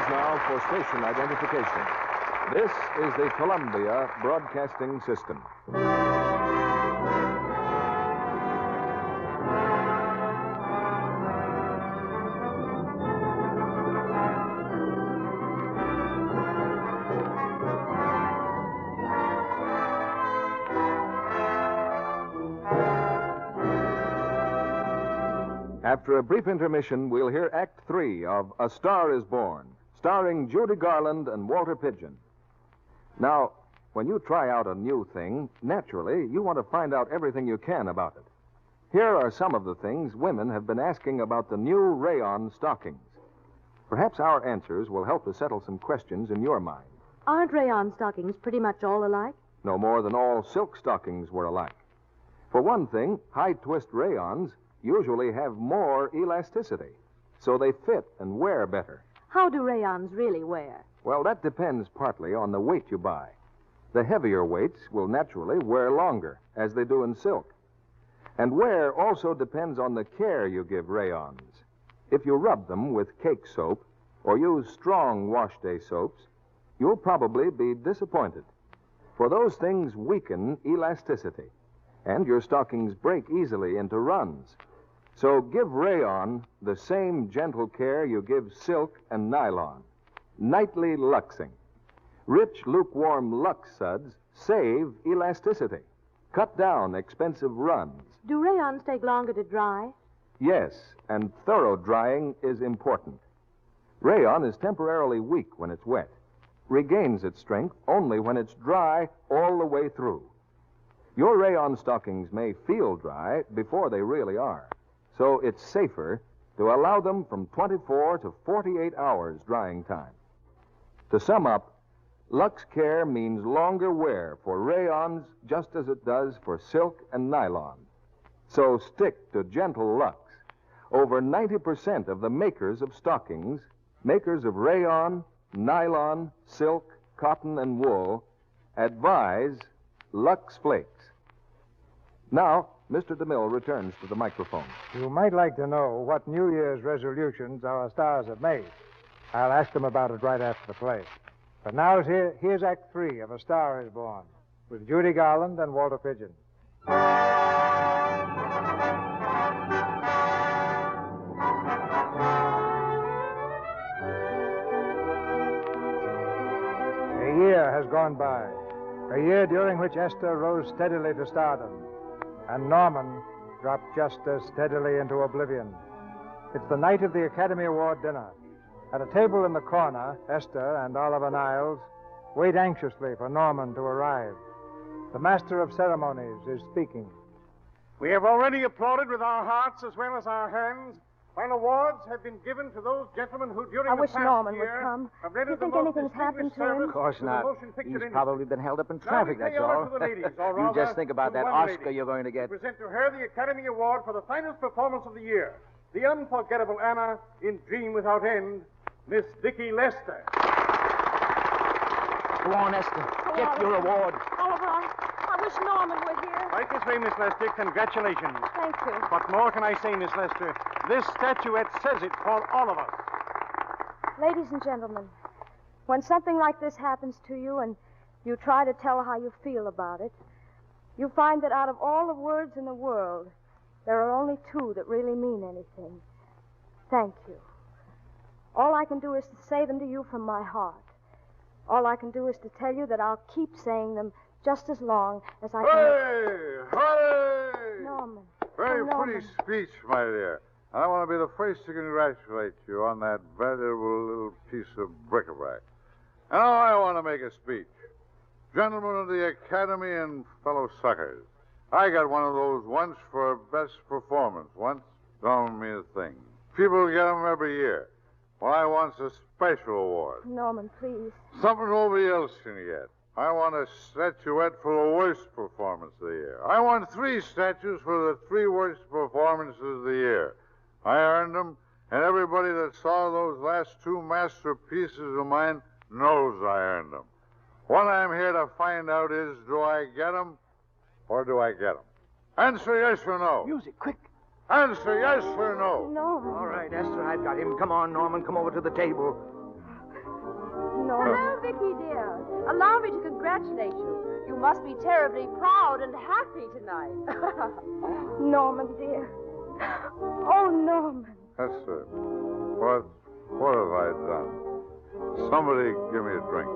[SPEAKER 1] Now for station identification. This is the Columbia Broadcasting System. After a brief intermission, we'll hear Act 3 of A Star is Born, starring Judy Garland and Walter Pidgeon. Now, when you try out a new thing, naturally, you want to find out everything you can about it. Here are some of the things women have been asking about the new rayon stockings. Perhaps our answers will help to settle some questions in your mind.
[SPEAKER 10] Aren't rayon stockings pretty much all alike?
[SPEAKER 1] No more than all silk stockings were alike. For one thing, high-twist rayons usually have more elasticity, so they fit and wear better.
[SPEAKER 10] How do rayons really wear?
[SPEAKER 1] Well, that depends partly on the weight you buy. The heavier weights will naturally wear longer, as they do in silk. And wear also depends on the care you give rayons. If you rub them with cake soap or use strong wash day soaps, you'll probably be disappointed. For those things weaken elasticity, and your stockings break easily into runs. So give rayon the same gentle care you give silk and nylon. Nightly luxing. Rich, lukewarm Lux suds save elasticity. Cut down expensive runs.
[SPEAKER 10] Do rayons take longer to dry?
[SPEAKER 1] Yes, and thorough drying is important. Rayon is temporarily weak when it's wet. Regains its strength only when it's dry all the way through. Your rayon stockings may feel dry before they really are, so it's safer to allow them from 24 to 48 hours drying time. To sum up, Lux Care means longer wear for rayons just as it does for silk and nylon. So stick to gentle Lux. Over 90% of the makers of stockings, makers of rayon, nylon, silk, cotton, and wool, advise Lux Flakes. Now, Mr. DeMille returns to the microphone.
[SPEAKER 2] You might like to know what New Year's resolutions our stars have made. I'll ask them about it right after the play. But now here's Act 3 of A Star is Born, with Judy Garland and Walter Pidgeon. A year has gone by, a year during which Esther rose steadily to stardom, and Norman dropped just as steadily into oblivion. It's the night of the Academy Award dinner. At a table in the corner, Esther and Oliver Niles wait anxiously for Norman to arrive. The master of ceremonies is speaking.
[SPEAKER 6] We have already applauded with our hearts as well as our hands. While awards have been given to those gentlemen who, during
[SPEAKER 4] I
[SPEAKER 6] the
[SPEAKER 4] wish
[SPEAKER 6] past
[SPEAKER 4] Norman
[SPEAKER 6] year,
[SPEAKER 4] would come.
[SPEAKER 6] have
[SPEAKER 4] Do you
[SPEAKER 6] rendered the
[SPEAKER 4] think
[SPEAKER 6] most
[SPEAKER 4] anything's happened
[SPEAKER 6] distinguished
[SPEAKER 4] to him?
[SPEAKER 6] service
[SPEAKER 8] Of course
[SPEAKER 6] to the
[SPEAKER 8] not.
[SPEAKER 6] motion picture
[SPEAKER 8] He's
[SPEAKER 6] industry.
[SPEAKER 8] probably been held up in
[SPEAKER 6] Now
[SPEAKER 8] traffic,
[SPEAKER 6] we pay
[SPEAKER 8] that's
[SPEAKER 6] honor
[SPEAKER 8] all.
[SPEAKER 6] to the ladies, or
[SPEAKER 8] You
[SPEAKER 6] rather,
[SPEAKER 8] just think about
[SPEAKER 6] to
[SPEAKER 8] that
[SPEAKER 6] one
[SPEAKER 8] Oscar
[SPEAKER 6] lady.
[SPEAKER 8] you're going to get.
[SPEAKER 6] Present to her the Academy Award for the finest performance of the year. The unforgettable Anna in Dream Without End, Miss Dickie Lester.
[SPEAKER 8] Go on, Esther. Get your award.
[SPEAKER 4] Oliver, I wish Norman were here.
[SPEAKER 6] Right this way, Miss Lester. Congratulations.
[SPEAKER 4] Thank you.
[SPEAKER 6] What more can I say, Miss Lester? This statuette says it for all of us.
[SPEAKER 4] Ladies and gentlemen, when something like this happens to you and you try to tell how you feel about it, you find that out of all the words in the world, there are only two that really mean anything. Thank you. All I can do is to say them to you from my heart. All I can do is to tell you that I'll keep saying them just as long as I can.
[SPEAKER 7] Hey!
[SPEAKER 4] Norman.
[SPEAKER 7] Very
[SPEAKER 4] Oh, Norman.
[SPEAKER 7] pretty speech, my dear. I want to be the first to congratulate you on that valuable little piece of bric-a-brac. Now I want to make a speech. Gentlemen of the Academy and fellow suckers, I got one of those once for best performance. Once don't mean a thing. People get them every year. Well, I want a special award.
[SPEAKER 4] Norman, please.
[SPEAKER 7] Something nobody else can get. I want a statuette for the worst performance of the year. I want 3 statues for the 3 worst performances of the year. I earned them, and everybody that saw those last 2 masterpieces of mine knows I earned them. What I'm here to find out is, do I get them or do I get them? Answer yes or no.
[SPEAKER 8] Music, quick.
[SPEAKER 7] Answer yes or no.
[SPEAKER 4] Norman.
[SPEAKER 8] All right, Esther, I've got him. Come on, Norman, come over to the table.
[SPEAKER 4] Norman.
[SPEAKER 15] Hello, Vicky, dear. Allow me to congratulate you. You must be terribly proud and happy tonight.
[SPEAKER 4] Norman, dear. Oh, Norman.
[SPEAKER 7] Esther, what have I done? Somebody give me a drink.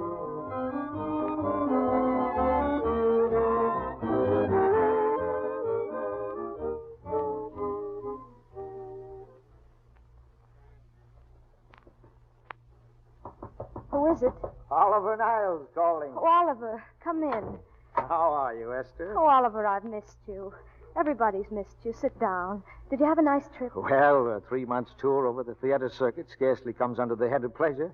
[SPEAKER 4] Who is it?
[SPEAKER 8] Oliver Niles calling.
[SPEAKER 4] Oh, Oliver, come in.
[SPEAKER 8] How are you, Esther?
[SPEAKER 4] Oh, Oliver, I've missed you. Everybody's missed you. Sit down. Did you have a nice trip?
[SPEAKER 8] Well, a 3-month tour over the theater circuit scarcely comes under the head of pleasure.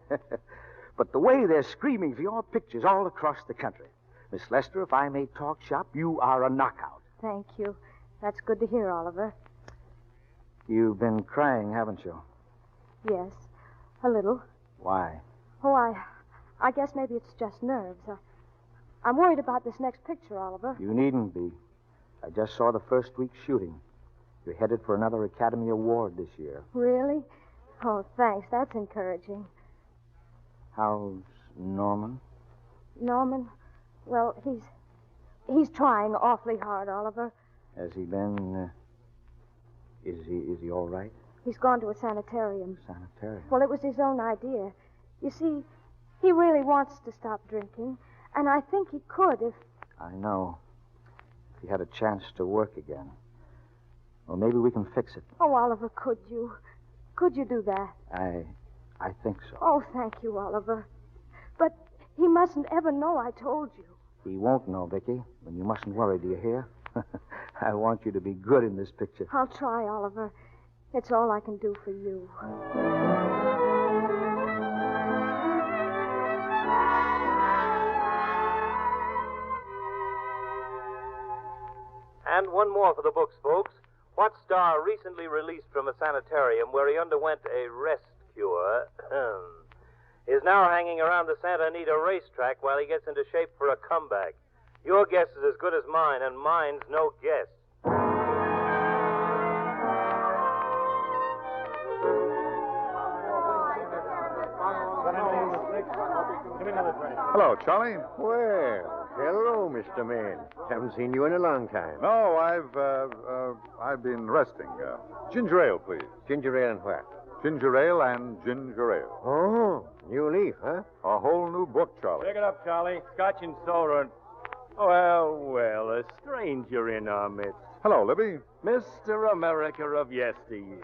[SPEAKER 8] But the way they're screaming for your pictures all across the country. Miss Lester, if I may talk shop, you are a knockout.
[SPEAKER 4] Thank you. That's good to hear, Oliver.
[SPEAKER 8] You've been crying, haven't you?
[SPEAKER 4] Yes, a little.
[SPEAKER 8] Why?
[SPEAKER 4] Oh, I guess maybe it's just nerves.
[SPEAKER 10] I'm worried about this next picture, Oliver.
[SPEAKER 8] You needn't be. I just saw the first week's shooting. You're headed for another Academy Award this year.
[SPEAKER 10] Really? Oh, thanks. That's encouraging.
[SPEAKER 8] How's Norman?
[SPEAKER 10] Norman? Well, he's trying awfully hard, Oliver.
[SPEAKER 8] Has he been... Is he all right?
[SPEAKER 10] He's gone to a sanitarium.
[SPEAKER 8] Sanitarium?
[SPEAKER 10] Well, it was his own idea. You see, he really wants to stop drinking, and I think he could if...
[SPEAKER 8] I know. If he had a chance to work again. Well, maybe we can fix it.
[SPEAKER 10] Oh, Oliver, could you? Could you do that?
[SPEAKER 8] I think so.
[SPEAKER 10] Oh, thank you, Oliver. But he mustn't ever know I told you.
[SPEAKER 8] He won't know, Vicky. And you mustn't worry, do you hear? I want you to be good in this picture.
[SPEAKER 10] I'll try, Oliver. It's all I can do for you.
[SPEAKER 9] And one more for the books, folks. What star recently released from a sanitarium where he underwent a rest cure is now hanging around the Santa Anita racetrack while he gets into shape for a comeback? Your guess is as good as mine, and mine's no guess.
[SPEAKER 7] Hello, Charlie.
[SPEAKER 12] Well, hello, Mr. Man. Haven't seen you in a long time.
[SPEAKER 7] No, I've been resting. Ginger ale, please.
[SPEAKER 12] Ginger ale and what?
[SPEAKER 7] Ginger ale and ginger ale.
[SPEAKER 12] Oh, new leaf, huh?
[SPEAKER 7] A whole new book, Charlie.
[SPEAKER 14] Pick it up, Charlie. Scotch and soda. Well, a stranger in our midst.
[SPEAKER 7] Hello, Libby.
[SPEAKER 14] Mr. America of yesteryear.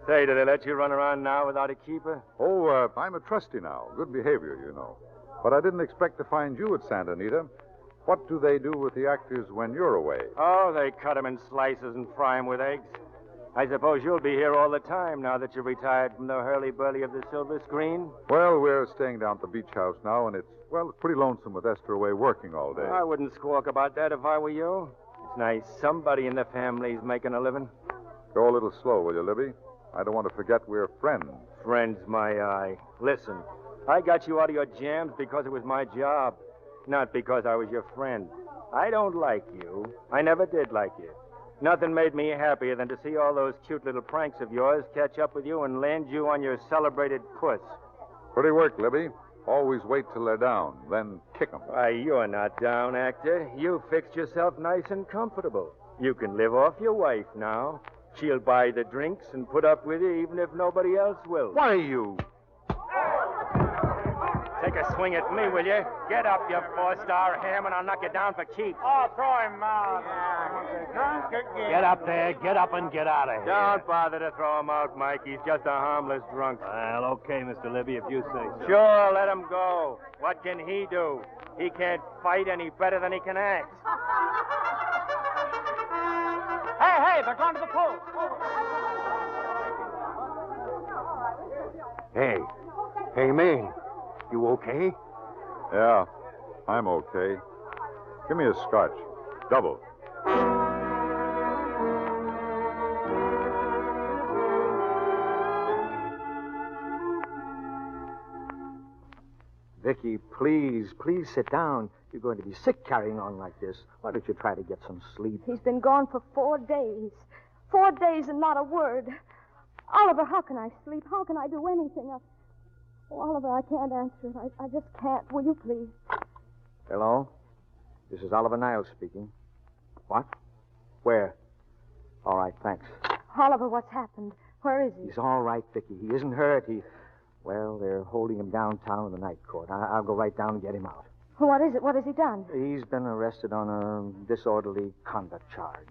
[SPEAKER 14] Say, do they let you run around now without a keeper?
[SPEAKER 7] Oh, I'm a trustee now. Good behavior, you know. But I didn't expect to find you at Santa Anita. What do they do with the actors when you're away?
[SPEAKER 14] Oh, they cut them in slices and fry them with eggs. I suppose you'll be here all the time now that you're retired from the hurly-burly of the silver screen?
[SPEAKER 7] Well, we're staying down at the beach house now, and it's pretty lonesome with Esther away working all day.
[SPEAKER 14] I wouldn't squawk about that if I were you. It's nice somebody in the family's making a living.
[SPEAKER 7] Go a little slow, will you, Libby? I don't want to forget we're friends.
[SPEAKER 14] Friends, my eye. Listen, I got you out of your jams because it was my job, not because I was your friend. I don't like you. I never did like you. Nothing made me happier than to see all those cute little pranks of yours catch up with you and land you on your celebrated puss.
[SPEAKER 7] Pretty work, Libby. Always wait till they're down, then kick 'em.
[SPEAKER 14] Why, you're not down, actor. You fixed yourself nice and comfortable. You can live off your wife now. She'll buy the drinks and put up with you even if nobody else will.
[SPEAKER 7] Why, you...
[SPEAKER 14] Take a swing at me, will you? Get up, you four-star ham, and I'll knock you down for keeps.
[SPEAKER 5] Oh, throw him out.
[SPEAKER 14] Get up there. Get up and get out of here. Don't bother to throw him out, Mike. He's just a harmless drunk.
[SPEAKER 16] Well, okay, Mr. Libby, if you say so.
[SPEAKER 14] Sure, let him go. What can he do? He can't fight any better than he can act.
[SPEAKER 5] Hey, they're going to the pool.
[SPEAKER 12] Hey, man. You okay?
[SPEAKER 7] Yeah, I'm okay. Give me a scotch. Double.
[SPEAKER 8] Vicky, please sit down. You're going to be sick carrying on like this. Why don't you try to get some sleep?
[SPEAKER 10] He's been gone for 4 days. 4 days and not a word. Oliver, how can I sleep? How can I do anything? Oh, Oliver, I can't answer it. I just can't. Will you please?
[SPEAKER 8] Hello? This is Oliver Niles speaking. What? Where? All right, thanks.
[SPEAKER 10] Oliver, what's happened? Where is he?
[SPEAKER 8] He's all right, Vicky. He isn't hurt. Well, they're holding him downtown in the night court. I'll go right down and get him out.
[SPEAKER 10] What is it? What has he done?
[SPEAKER 8] He's been arrested on a disorderly conduct charge.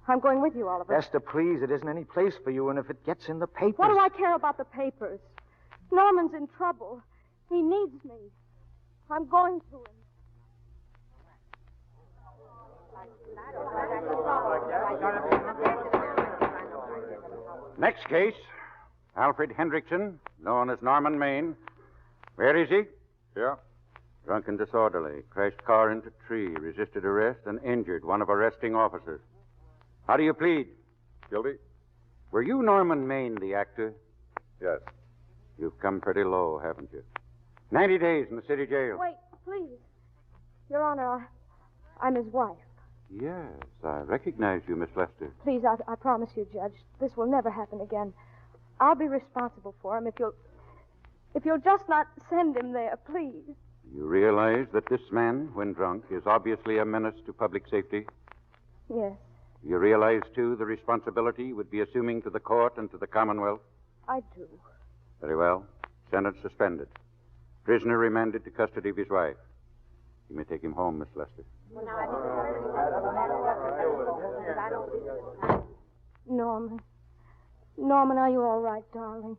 [SPEAKER 10] I'm going with you, Oliver.
[SPEAKER 8] Esther, please. It isn't any place for you, and if it gets in the papers...
[SPEAKER 10] What do I care about the papers? Norman's in trouble. He needs me. I'm going to him.
[SPEAKER 6] Next case, Alfred Hendrickson, known as Norman Maine. Where is he?
[SPEAKER 7] Yeah.
[SPEAKER 6] Drunk and disorderly. Crashed car into tree. Resisted arrest and injured one of arresting officers. How do you plead?
[SPEAKER 7] Guilty.
[SPEAKER 6] Were you Norman Maine, the actor?
[SPEAKER 7] Yes.
[SPEAKER 6] You've come pretty low, haven't you? 90 days in the city jail.
[SPEAKER 10] Wait, please. Your Honor, I'm his wife.
[SPEAKER 17] Yes, I recognize you, Miss Lester.
[SPEAKER 10] Please, I promise you, Judge, this will never happen again. I'll be responsible for him if you'll just not send him there, please.
[SPEAKER 17] You realize that this man, when drunk, is obviously a menace to public safety?
[SPEAKER 10] Yes,
[SPEAKER 17] You realize, too, the responsibility you would be assuming to the court and to the Commonwealth?
[SPEAKER 10] I do.
[SPEAKER 17] Very well. Sentence suspended. Prisoner remanded to custody of his wife. You may take him home, Miss Lester.
[SPEAKER 10] Norman. Norman, are you all right, darling?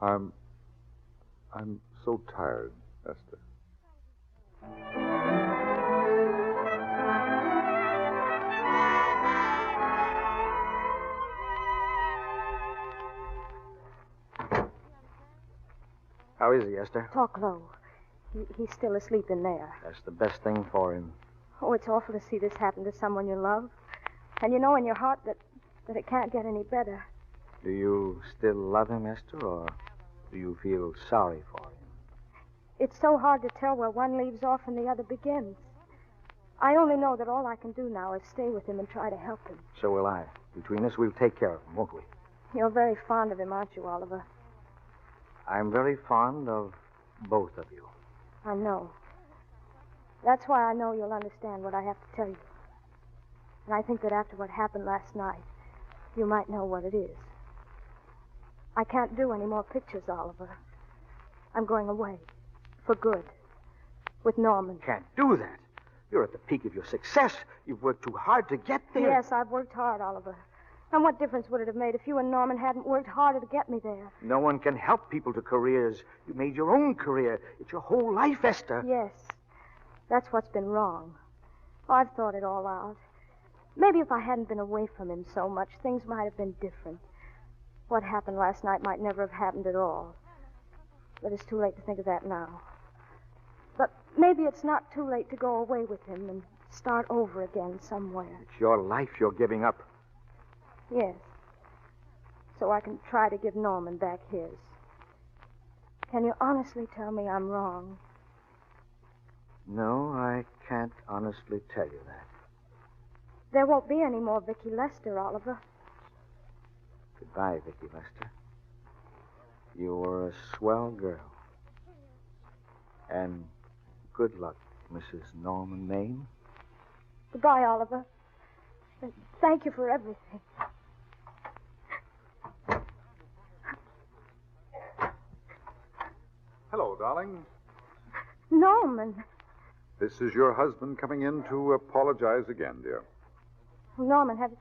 [SPEAKER 7] I'm so tired, Esther.
[SPEAKER 8] How is he, Esther?
[SPEAKER 10] Talk low. He's still asleep in there.
[SPEAKER 8] That's the best thing for him.
[SPEAKER 10] Oh, it's awful to see this happen to someone you love. And you know in your heart that it can't get any better.
[SPEAKER 8] Do you still love him, Esther, or do you feel sorry for him?
[SPEAKER 10] It's so hard to tell where one leaves off and the other begins. I only know that all I can do now is stay with him and try to help him.
[SPEAKER 8] So will I. Between us, we'll take care of him, won't we?
[SPEAKER 10] You're very fond of him, aren't you, Oliver?
[SPEAKER 8] I'm very fond of both of you.
[SPEAKER 10] I know. That's why I know you'll understand what I have to tell you. And I think that after what happened last night, you might know what it is. I can't do any more pictures, Oliver. I'm going away. For good. With Norman.
[SPEAKER 8] Can't do that. You're at the peak of your success. You've worked too hard to get there.
[SPEAKER 10] Yes, I've worked hard, Oliver. And what difference would it have made if you and Norman hadn't worked harder to get me there?
[SPEAKER 8] No one can help people to careers. You made your own career. It's your whole life, Esther.
[SPEAKER 10] Yes. That's what's been wrong. Oh, I've thought it all out. Maybe if I hadn't been away from him so much, things might have been different. What happened last night might never have happened at all. But it's too late to think of that now. But maybe it's not too late to go away with him and start over again somewhere.
[SPEAKER 8] It's your life you're giving up.
[SPEAKER 10] Yes. So I can try to give Norman back his. Can you honestly tell me I'm wrong?
[SPEAKER 8] No, I can't honestly tell you that.
[SPEAKER 10] There won't be any more Vicky Lester, Oliver.
[SPEAKER 8] Goodbye, Vicky Lester. You were a swell girl. And good luck, Mrs. Norman Maine.
[SPEAKER 10] Goodbye, Oliver. And thank you for everything.
[SPEAKER 7] Hello, darling.
[SPEAKER 10] Norman.
[SPEAKER 7] This is your husband coming in to apologize again, dear.
[SPEAKER 10] Norman, have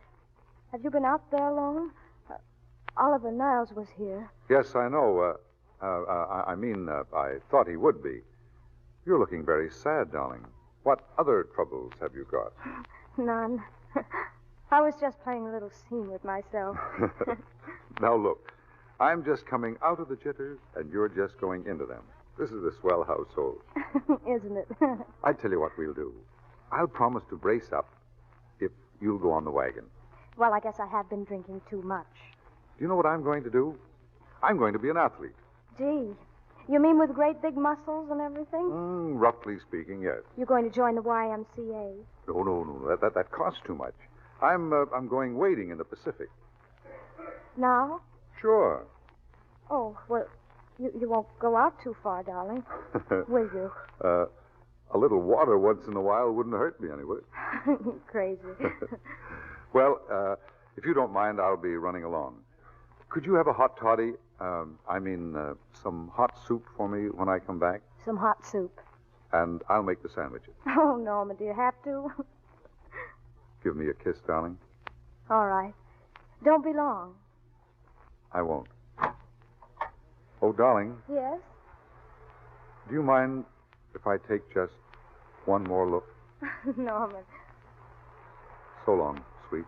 [SPEAKER 10] you been out there alone? Oliver Niles was here.
[SPEAKER 7] Yes, I know. I thought he would be. You're looking very sad, darling. What other troubles have you got?
[SPEAKER 10] None. I was just playing a little scene with myself.
[SPEAKER 7] Now, look. I'm just coming out of the jitters, and you're just going into them. This is a swell household.
[SPEAKER 10] Isn't it?
[SPEAKER 7] I tell you what we'll do. I'll promise to brace up if you'll go on the wagon.
[SPEAKER 10] Well, I guess I have been drinking too much.
[SPEAKER 7] Do you know what I'm going to do? I'm going to be an athlete.
[SPEAKER 10] Gee. You mean with great big muscles and everything?
[SPEAKER 7] Roughly speaking, yes.
[SPEAKER 10] You're going to join the YMCA?
[SPEAKER 7] No. That costs too much. I'm going wading in the Pacific.
[SPEAKER 10] Now?
[SPEAKER 7] Sure.
[SPEAKER 10] Oh, well, you won't go out too far, darling. Will you?
[SPEAKER 7] A little water once in a while wouldn't hurt me anyway.
[SPEAKER 10] Crazy.
[SPEAKER 7] Well, if you don't mind, I'll be running along. Could you have a hot toddy? Some hot soup for me when I come back?
[SPEAKER 10] Some hot soup.
[SPEAKER 7] And I'll make the sandwiches.
[SPEAKER 10] Oh, Norman, do you have to?
[SPEAKER 7] Give me a kiss, darling.
[SPEAKER 10] All right. Don't be long.
[SPEAKER 7] I won't. Oh, darling.
[SPEAKER 10] Yes?
[SPEAKER 7] Do you mind if I take just one more look?
[SPEAKER 10] Norman.
[SPEAKER 7] So long, sweet.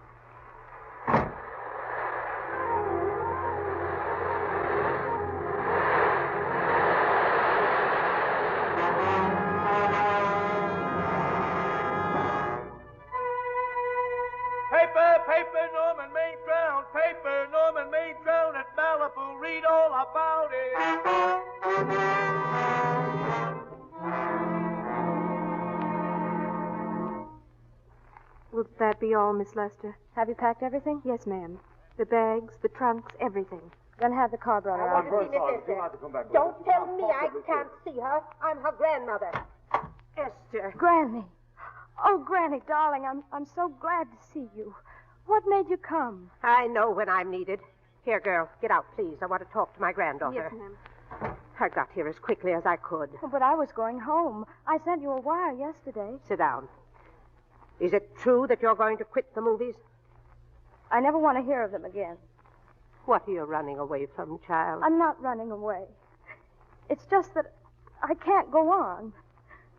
[SPEAKER 5] Paper, Norman Maine drowned. Paper, Norman Maine drowned at Malibu. Read all about it.
[SPEAKER 18] that be all, Miss Lester?
[SPEAKER 10] Have you packed everything?
[SPEAKER 18] Yes, ma'am. The bags, the trunks, everything.
[SPEAKER 10] Then have the car brought around.
[SPEAKER 3] Don't tell me I can't see her. I'm her grandmother. Esther.
[SPEAKER 10] Granny. Oh, Granny, darling, I'm so glad to see you. What made you come?
[SPEAKER 3] I know when I'm needed. Here, girl, get out, please. I want to talk to my granddaughter.
[SPEAKER 18] Yes, ma'am.
[SPEAKER 3] I got here as quickly as I could.
[SPEAKER 10] Oh, but I was going home. I sent you a wire yesterday.
[SPEAKER 3] Sit down. Is it true that you're going to quit the movies?
[SPEAKER 10] I never want to hear of them again.
[SPEAKER 3] What are you running away from, child?
[SPEAKER 10] I'm not running away. It's just that I can't go on.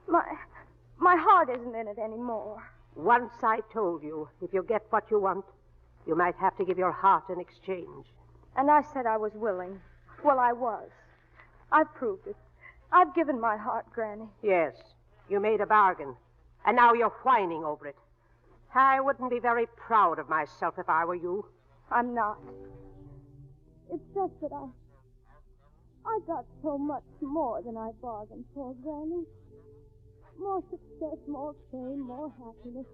[SPEAKER 10] My heart isn't in it anymore.
[SPEAKER 3] Once I told you, if you get what you want, you might have to give your heart in exchange.
[SPEAKER 10] And I said I was willing. Well, I was. I've proved it. I've given my heart, Granny.
[SPEAKER 3] Yes, you made a bargain. And now you're whining over it. I wouldn't be very proud of myself if I were you.
[SPEAKER 10] I'm not.
[SPEAKER 4] It's just that I got so much more than I bargained for, Granny. More success, more fame, more happiness,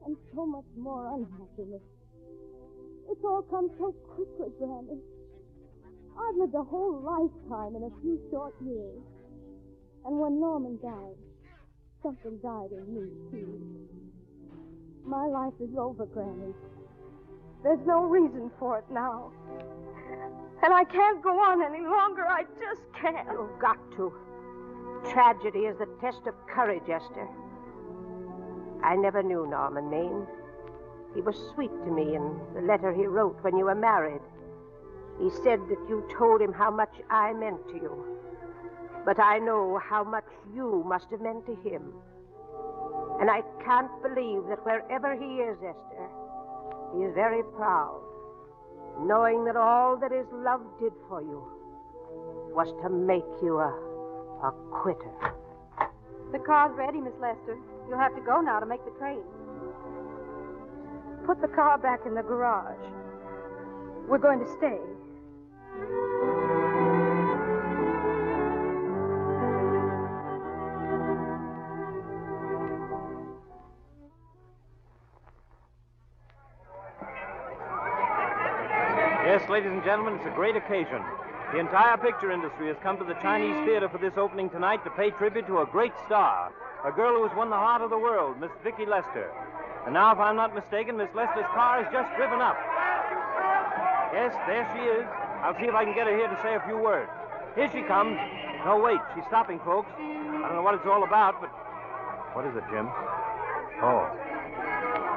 [SPEAKER 4] and so much more unhappiness. It's all come so quickly, Granny. I've lived a whole lifetime in a few short years. And when Norman died, something died in me, too. My life is over, Granny.
[SPEAKER 10] There's no reason for it now. And I can't go on any longer. I just can't.
[SPEAKER 3] You've got to. Tragedy is the test of courage, Esther. I never knew Norman Maine. He was sweet to me in the letter he wrote when you were married. He said that you told him how much I meant to you. But I know how much you must have meant to him. And I can't believe that wherever he is, Esther, he is very proud, knowing that all that his love did for you was to make you a quitter.
[SPEAKER 18] The car's ready, Miss Lester. You'll have to go now to make the train.
[SPEAKER 10] Put the car back in the garage. We're going to stay.
[SPEAKER 14] Yes, ladies and gentlemen, it's a great occasion. The entire picture industry has come to the Chinese theater for this opening tonight to pay tribute to a great star, a girl who has won the heart of the world, Miss Vicki Lester. And now, if I'm not mistaken, Miss Lester's car has just driven up. Yes, there she is. I'll see if I can get her here to say a few words. Here she comes. No, wait, she's stopping, folks. I don't know what it's all about, but... What is it, Jim? Oh.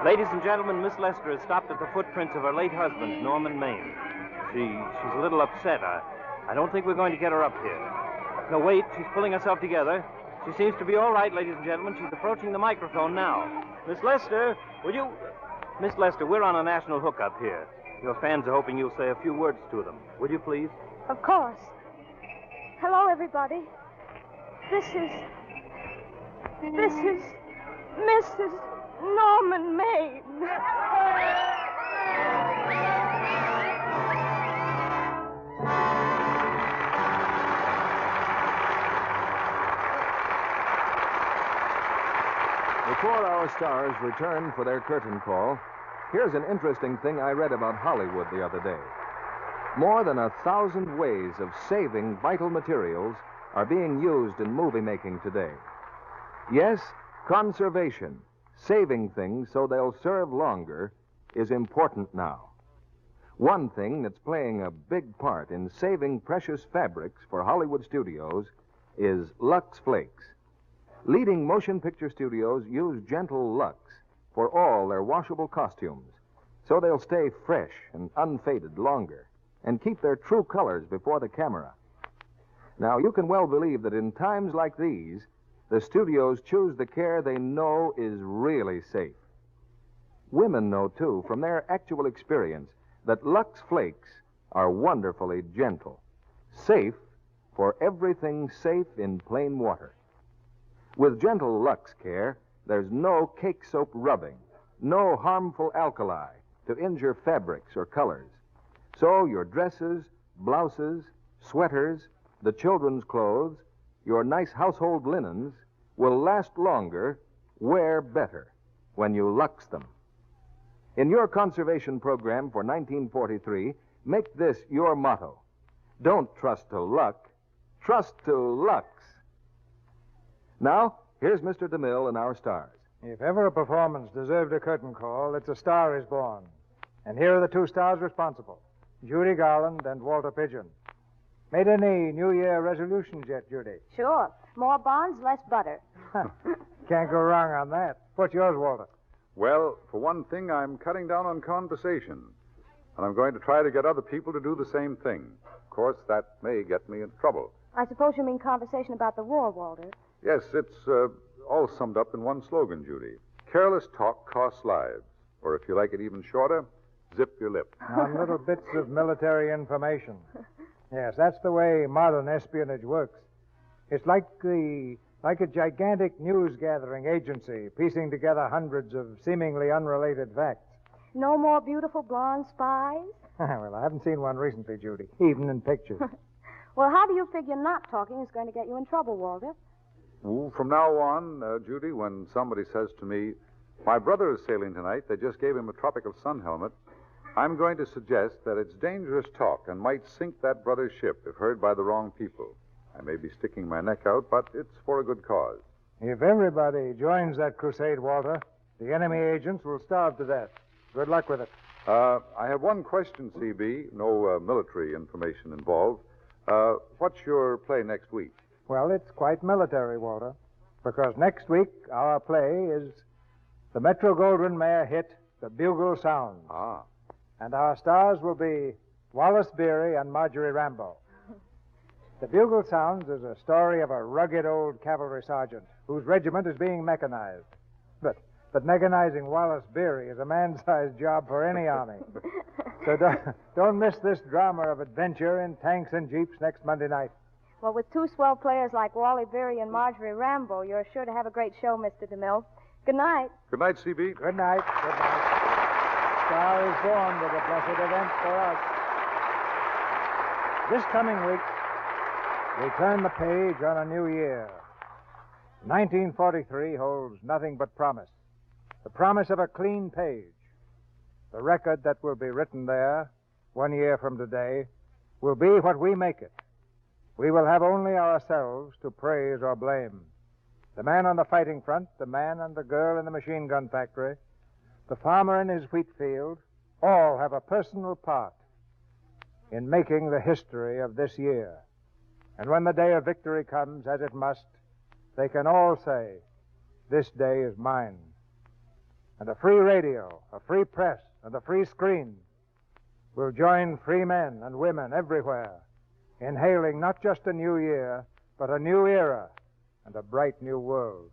[SPEAKER 14] Ladies and gentlemen, Miss Lester has stopped at the footprints of her late husband, Norman Maine. She's a little upset. I don't think we're going to get her up here. No, wait, she's pulling herself together. She seems to be all right, ladies and gentlemen. She's approaching the microphone now. Miss Lester, will you... Miss Lester, we're on a national hookup here. Your fans are hoping you'll say a few words to them. Will you, please?
[SPEAKER 10] Of course. Hello, everybody. This is Mrs. Norman Maine.
[SPEAKER 1] Before our stars return for their curtain call, here's an interesting thing I read about Hollywood the other day. More than 1,000 ways of saving vital materials are being used in movie making today. Yes, conservation, saving things so they'll serve longer, is important now. One thing that's playing a big part in saving precious fabrics for Hollywood studios is Lux Flakes. Leading motion picture studios use gentle Lux for all their washable costumes, so they'll stay fresh and unfaded longer and keep their true colors before the camera. Now, you can well believe that in times like these, the studios choose the care they know is really safe. Women know, too, from their actual experience, that Lux Flakes are wonderfully gentle, safe for everything safe in plain water. With gentle Lux care, there's no cake soap rubbing, no harmful alkali to injure fabrics or colors. So your dresses, blouses, sweaters, the children's clothes, your nice household linens will last longer, wear better when you Lux them. In your conservation program for 1943, make this your motto. Don't trust to luck, trust to Lux. Now, here's Mr. DeMille and our stars.
[SPEAKER 2] If ever a performance deserved a curtain call, it's A Star is Born. And here are the two stars responsible, Judy Garland and Walter Pidgeon. Made any New Year resolutions yet, Judy?
[SPEAKER 10] Sure. More bonds, less butter.
[SPEAKER 2] Can't go wrong on that. What's yours, Walter?
[SPEAKER 7] Well, for one thing, I'm cutting down on conversation. And I'm going to try to get other people to do the same thing. Of course, that may get me in trouble.
[SPEAKER 10] I suppose you mean conversation about the war, Walter.
[SPEAKER 7] Yes, it's all summed up in one slogan, Judy. Careless talk costs lives. Or if you like it even shorter, zip your lip.
[SPEAKER 2] On little bits of military information. Yes, that's the way modern espionage works. It's like a gigantic news-gathering agency piecing together hundreds of seemingly unrelated facts.
[SPEAKER 10] No more beautiful blonde spies?
[SPEAKER 2] Well, I haven't seen one recently, Judy, even in pictures.
[SPEAKER 10] Well, how do you figure not talking is going to get you in trouble, Walter?
[SPEAKER 7] Well, from now on, Judy, when somebody says to me, my brother is sailing tonight, they just gave him a tropical sun helmet, I'm going to suggest that it's dangerous talk and might sink that brother's ship if heard by the wrong people. I may be sticking my neck out, but it's for a good cause.
[SPEAKER 2] If everybody joins that crusade, Walter, the enemy agents will starve to death. Good luck with it.
[SPEAKER 7] I have one question, CB. No military information involved. What's your play next week?
[SPEAKER 2] Well, it's quite military, Walter, because next week our play is the Metro-Goldwyn-Mayer hit, The Bugle Sounds.
[SPEAKER 7] Ah.
[SPEAKER 2] And our stars will be Wallace Beery and Marjorie Rambo. The Bugle Sounds is a story of a rugged old cavalry sergeant whose regiment is being mechanized. But mechanizing Wallace Beery is a man-sized job for any army. So don't miss this drama of adventure in tanks and jeeps next Monday night.
[SPEAKER 10] Well, with two swell players like Wally Beery and Marjorie Rambo, you're sure to have a great show, Mr. DeMille. Good night.
[SPEAKER 7] Good night, CB.
[SPEAKER 2] Good night. Good night. Star is Born was a blessed event for us. This coming week, we turn the page on a new year. 1943 holds nothing but promise. The promise of a clean page. The record that will be written there 1 year from today will be what we make it. We will have only ourselves to praise or blame. The man on the fighting front, the man and the girl in the machine gun factory, the farmer in his wheat field, all have a personal part in making the history of this year. And when the day of victory comes, as it must, they can all say, this day is mine. And a free radio, a free press, and a free screen will join free men and women everywhere in hailing not just a new year, but a new era and a bright new world.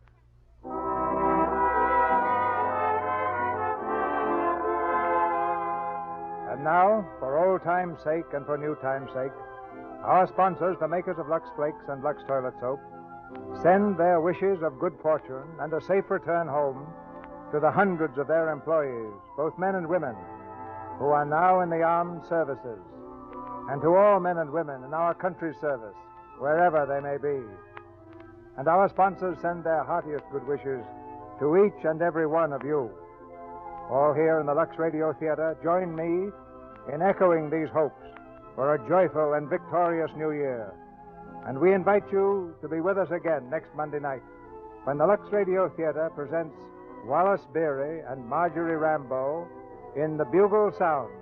[SPEAKER 2] And now, for old time's sake and for new time's sake, our sponsors, the makers of Lux Flakes and Lux Toilet Soap, send their wishes of good fortune and a safe return home to the hundreds of their employees, both men and women, who are now in the armed services, and to all men and women in our country's service, wherever they may be. And our sponsors send their heartiest good wishes to each and every one of you. All here in the Lux Radio Theater, join me in echoing these hopes for a joyful and victorious new year. And we invite you to be with us again next Monday night when the Lux Radio Theater presents Wallace Beery and Marjorie Rambo in The Bugle Sounds.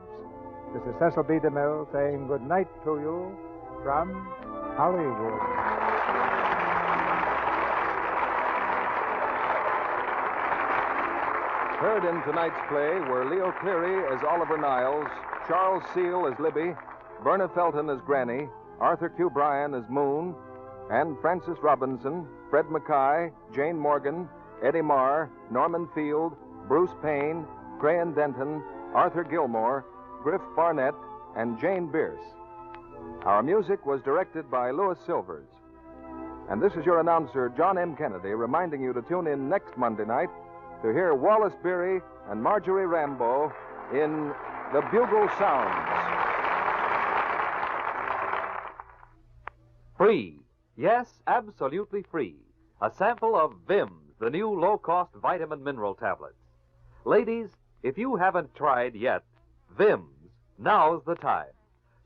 [SPEAKER 2] This is Cecil B. DeMille saying good night to you from Hollywood.
[SPEAKER 1] Heard in tonight's play were Leo Cleary as Oliver Niles, Charles Seal as Libby, Verna Felton as Granny, Arthur Q. Bryan as Moon, and Francis Robinson, Fred Mackay, Jane Morgan, Eddie Marr, Norman Field, Bruce Payne, Crayon Denton, Arthur Gilmore, Griff Barnett, and Jane Bierce. Our music was directed by Louis Silvers. And this is your announcer, John M. Kennedy, reminding you to tune in next Monday night to hear Wallace Beery and Marjorie Rambo in The Bugle Sounds.
[SPEAKER 19] Free. Yes, absolutely free. A sample of Vims, the new low-cost vitamin mineral tablets. Ladies, If you haven't tried yet Vims, now's the time.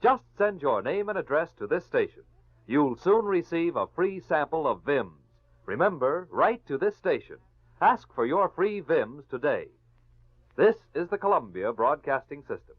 [SPEAKER 19] Just send your name and address to this station. You'll soon receive a free sample of Vims. Remember, write to this station. Ask for your free Vims today. This is the Columbia Broadcasting System.